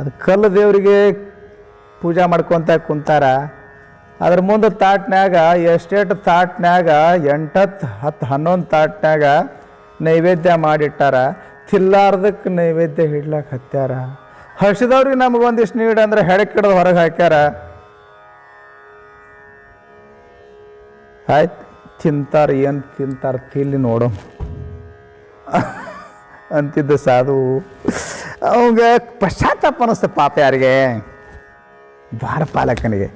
ಅದು ಕಲ್ಲು ದೇವರಿಗೆ ಪೂಜಾ ಮಾಡ್ಕೊತ ಕುಂತಾರ. ಅದ್ರ ಮುಂದೆ ತಾಟ್ನ್ಯಾಗ ಎಷ್ಟೇಟು ತಾಟ್ನ್ಯಾಗ 8, 10, 11 ತಾಟ್ನ್ಯಾಗ ನೈವೇದ್ಯ ಮಾಡಿಟ್ಟಾರ. ತಿಲ್ಲಾರ್ದಕ್ಕೆ ನೈವೇದ್ಯ ಹಿಡ್ಲಕ್ಕೆ ಹತ್ಯಾರ. ಹಸಿದವ್ರಿಗೆ ನಮಗೊಂದಿಷ್ಟು ನೀಡಂದ್ರೆ ಹೆಡಕ್ಕೆ ಹಿಡಿದು ಹೊರಗೆ ಹಾಕ್ಯಾರ. ಆಯ್ತು ತಿಂತಾರೆ, ಏನು ತಿಂತಾರೆ ತಿಲ್ಲಿ ನೋಡು ಅಂತಿದ್ದ ಸಾಧು. ಅವಾಗ ಪಶ್ಚಾತ್ತಾಪ ಅನ್ನಿಸ್ತು ಪಾಪ ಯಾರಿಗೆ? ದ್ವಾರಪಾಲಕನಿಗೆ.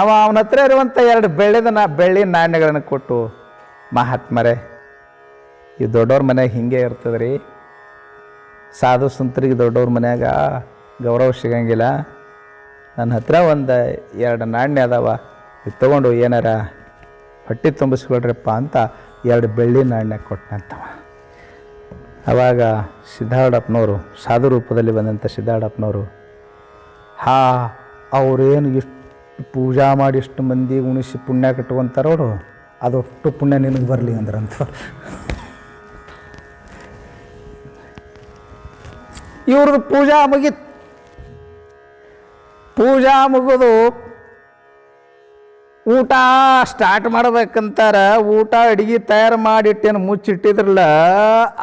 ಅವನ ಹತ್ರ ಇರುವಂಥ 2 ಬೆಳ್ಳಿ ನಾಣ್ಯಗಳನ್ನು ಕೊಟ್ಟು, ಮಹಾತ್ಮರೇ ಈ ದೊಡ್ಡವ್ರ ಮನೆಯಾಗ ಹಿಂಗೆ ಇರ್ತದೆ ರೀ, ಸಾಧು ಸಂತರಿಗೆ ದೊಡ್ಡವ್ರ ಮನ್ಯಾಗ ಗೌರವ ಸಿಗಂಗಿಲ್ಲ. ನನ್ನ ಹತ್ರ ಒಂದು 2 ನಾಣ್ಯ ಅದಾವ, ಇದು ತೊಗೊಂಡು ಏನಾರ ಹೊಟ್ಟೆ ತುಂಬಿಸ್ಕೊಳ್ರಪ್ಪ ಅಂತ 2 ಬೆಳ್ಳಿ ನಾಣ್ಯ ಕೊಟ್ಟಂತವ. ಆವಾಗ ಸಿದ್ಧಾರೂಢಪ್ಪನವರು, ಸಾಧು ರೂಪದಲ್ಲಿ ಬಂದಂಥ ಸಿದ್ಧಾರೂಢಪ್ಪನವರು, ಅವರೇನು ಇಷ್ಟು ಪೂಜಾ ಮಾಡಿ ಇಷ್ಟು ಮಂದಿ ಉಣಿಸಿ ಪುಣ್ಯ ಕಟ್ಕೊಂತಾರೋಡು, ಅದೊಟ್ಟು ಪುಣ್ಯ ನಿನಗೆ ಬರಲಿ ಅಂದ್ರಂತ. ಇವ್ರದ್ದು ಪೂಜಾ ಮುಗಿತು. ಪೂಜಾ ಮುಗಿದು ಊಟ ಸ್ಟಾರ್ಟ್ ಮಾಡ್ಬೇಕಂತಾರ. ಊಟ ಅಡಿಗೆ ತಯಾರು ಮಾಡಿಟ್ಟೇನು ಮುಚ್ಚಿಟ್ಟಿದ್ರಲ್ಲ,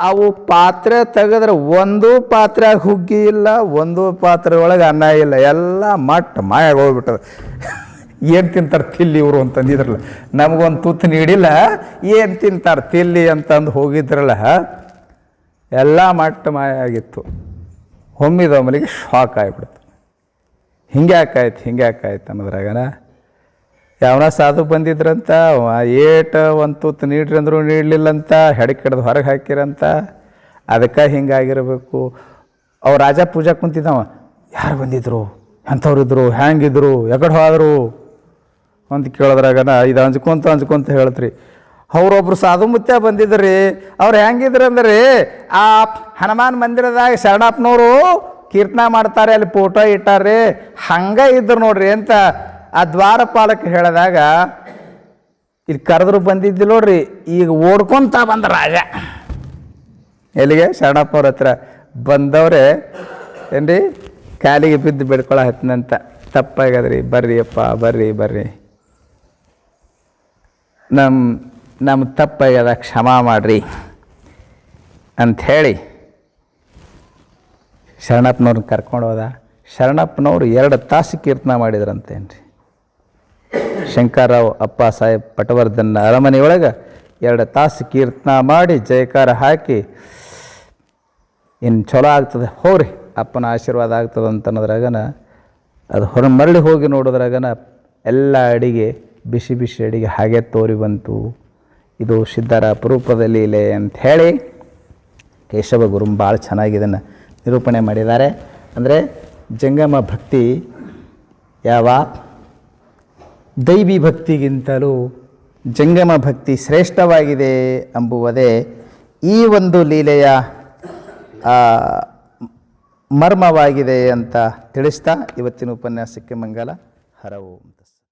ಅವು ಪಾತ್ರೆ ತೆಗೆದ್ರೆ ಒಂದು ಪಾತ್ರೆ ಹುಗ್ಗಿ ಇಲ್ಲ, ಒಂದು ಪಾತ್ರೆ ಒಳಗೆ ಅನ್ನ ಇಲ್ಲ, ಎಲ್ಲ ಮಟ್ಟ ಮಾಯಾಗ ಹೋಗ್ಬಿಟ್ಟದ. ಏನು ತಿಂತಾರೆ ತಿಲ್ಲಿ ಇವರು ಅಂತಂದಿದ್ರಲ್ಲ, ನಮಗೊಂದು ತುತ್ತು ನೀಡಿಲ್ಲ, ಏನು ತಿಂತಾರೆ ತಿಲ್ಲಿ ಅಂತಂದು ಹೋಗಿದ್ರಲ್ಲ, ಎಲ್ಲ ಮಟ್ಟ ಮಾಯ ಆಗಿತ್ತು. ಒಮ್ಮಿದೊಮ್ಮಲಿಗೆ ಶಾಕ್ ಆಗಿಬಿಡ್ತು. ಹಿಂಗ್ಯಾಕಾಯ್ತು ಅನ್ನೋದ್ರಾಗನ ಯಾವನ ಸಾಧು ಬಂದಿದ್ರಂತ, ಒಂದು ತುತ್ತು ನೀಡ್ರಿ ಅಂದರು ನೀಡಲಿಲ್ಲಂತ, ಹೆಡಕ್ಕೆ ಹಿಡ್ದು ಹೊರಗೆ ಹಾಕಿರಂತ. ಅದಕ್ಕೆ ಹಿಂಗಾಗಿರಬೇಕು. ಅವ ರಾಜ ಪೂಜಾ ಕುಂತಿದ್ದವ, ಯಾರು ಬಂದಿದ್ರು, ಎಂಥವ್ರಿದ್ರು, ಹ್ಯಾಂಗಿದ್ರು, ಎಕಡೆ ಹೋದರು ಅಂತ ಕೇಳಿದ್ರಾಗನ ಇದು ಅಂಜ್ಕೊಂತ ಹೇಳಿದ್ರಿ. ಅವರೊಬ್ರು ಸಾಧು ಮುತ್ಯ ಬಂದಿದ್ರಿ. ಅವ್ರು ಹೆಂಗಿದ್ರು ಅಂದ್ರೆ, ಆ ಹನುಮಾನ್ ಮಂದಿರದಾಗ ಶರಣಪ್ಪನವರು ಕೀರ್ತನ ಮಾಡ್ತಾರೆ, ಅಲ್ಲಿ ಫೋಟೋ ಇಟ್ಟಾರೆ, ಹಂಗೆ ಇದ್ರು ನೋಡ್ರಿ ಅಂತ ಆ ದ್ವಾರಪಾಲಕ್ಕೆ ಹೇಳಿದಾಗ, ಇಲ್ಲಿ ಕರೆದ್ರು ಬಂದಿದ್ದಿಲ್ಲ ನೋಡ್ರಿ. ಈಗ ಓಡ್ಕೊತ ಬಂದ ರಾಜ ಎಲ್ಲಿಗೆ? ಶರಣಪ್ಪನವ್ರ ಹತ್ರ ಬಂದವ್ರೆ ಏನ್ರಿ ಕಾಲಿಗೆ ಬಿದ್ದು ಬಿಡ್ಕೊಳ ಹತ್ತನಂತ. ತಪ್ಪಾಗದ್ರಿ, ಬರ್ರಿ ಅಪ್ಪ, ಬರ್ರಿ, ನಮ್ಮ ತಪ್ಪಾಗ್ಯದ, ಕ್ಷಮಾ ಮಾಡ್ರಿ ಅಂಥೇಳಿ ಶರಣಪ್ಪನವ್ರನ್ನ ಕರ್ಕೊಂಡು ಹೋದ. ಶರಣಪ್ಪನವ್ರು 2 ತಾಸು ಕೀರ್ತನ ಮಾಡಿದ್ರಂತೇನ್ರಿ. ಶಂಕರರಾವ್ ಅಪ್ಪ ಸಾಹೇಬ್ ಪಟವರ್ಧನ್ ಅರಮನೆಯೊಳಗೆ 2 ತಾಸು ಕೀರ್ತನ ಮಾಡಿ ಜಯಕಾರ ಹಾಕಿ, ಇನ್ನು ಚಲೋ ಆಗ್ತದೆ ಹೋಗ್ರಿ, ಅಪ್ಪನ ಆಶೀರ್ವಾದ ಆಗ್ತದೆ ಅಂತನ್ನೋದ್ರಾಗನ ಅದು ಮರಳಿ ಹೋಗಿ ನೋಡೋದ್ರಾಗನ ಎಲ್ಲ ಅಡಿಗೆ ಬಿಸಿ ಅಡಿಗೆ ಹಾಗೆ ತೋರಿ ಬಂತು. ಇದು ಸಿದ್ಧರ ಅಪರೂಪದ ಲೀಲೆ ಅಂಥೇಳಿ ಕೇಶವ ಗುರು ಭಾಳ ಚೆನ್ನಾಗಿ ಇದನ್ನು ನಿರೂಪಣೆ ಮಾಡಿದ್ದಾರೆ. ಅಂದರೆ ಜಂಗಮ ಭಕ್ತಿ ಯಾವ ದೈವಿ ಭಕ್ತಿಗಿಂತಲೂ ಜಂಗಮ ಭಕ್ತಿ ಶ್ರೇಷ್ಠವಾಗಿದೆ ಎಂಬುವುದೇ ಈ ಒಂದು ಲೀಲೆಯ ಮರ್ಮವಾಗಿದೆ ಅಂತ ತಿಳಿಸ್ತಾ ಇವತ್ತಿನ ಉಪನ್ಯಾಸಕ್ಕೆ ಮಂಗಲ. ಹರ ಓಂ.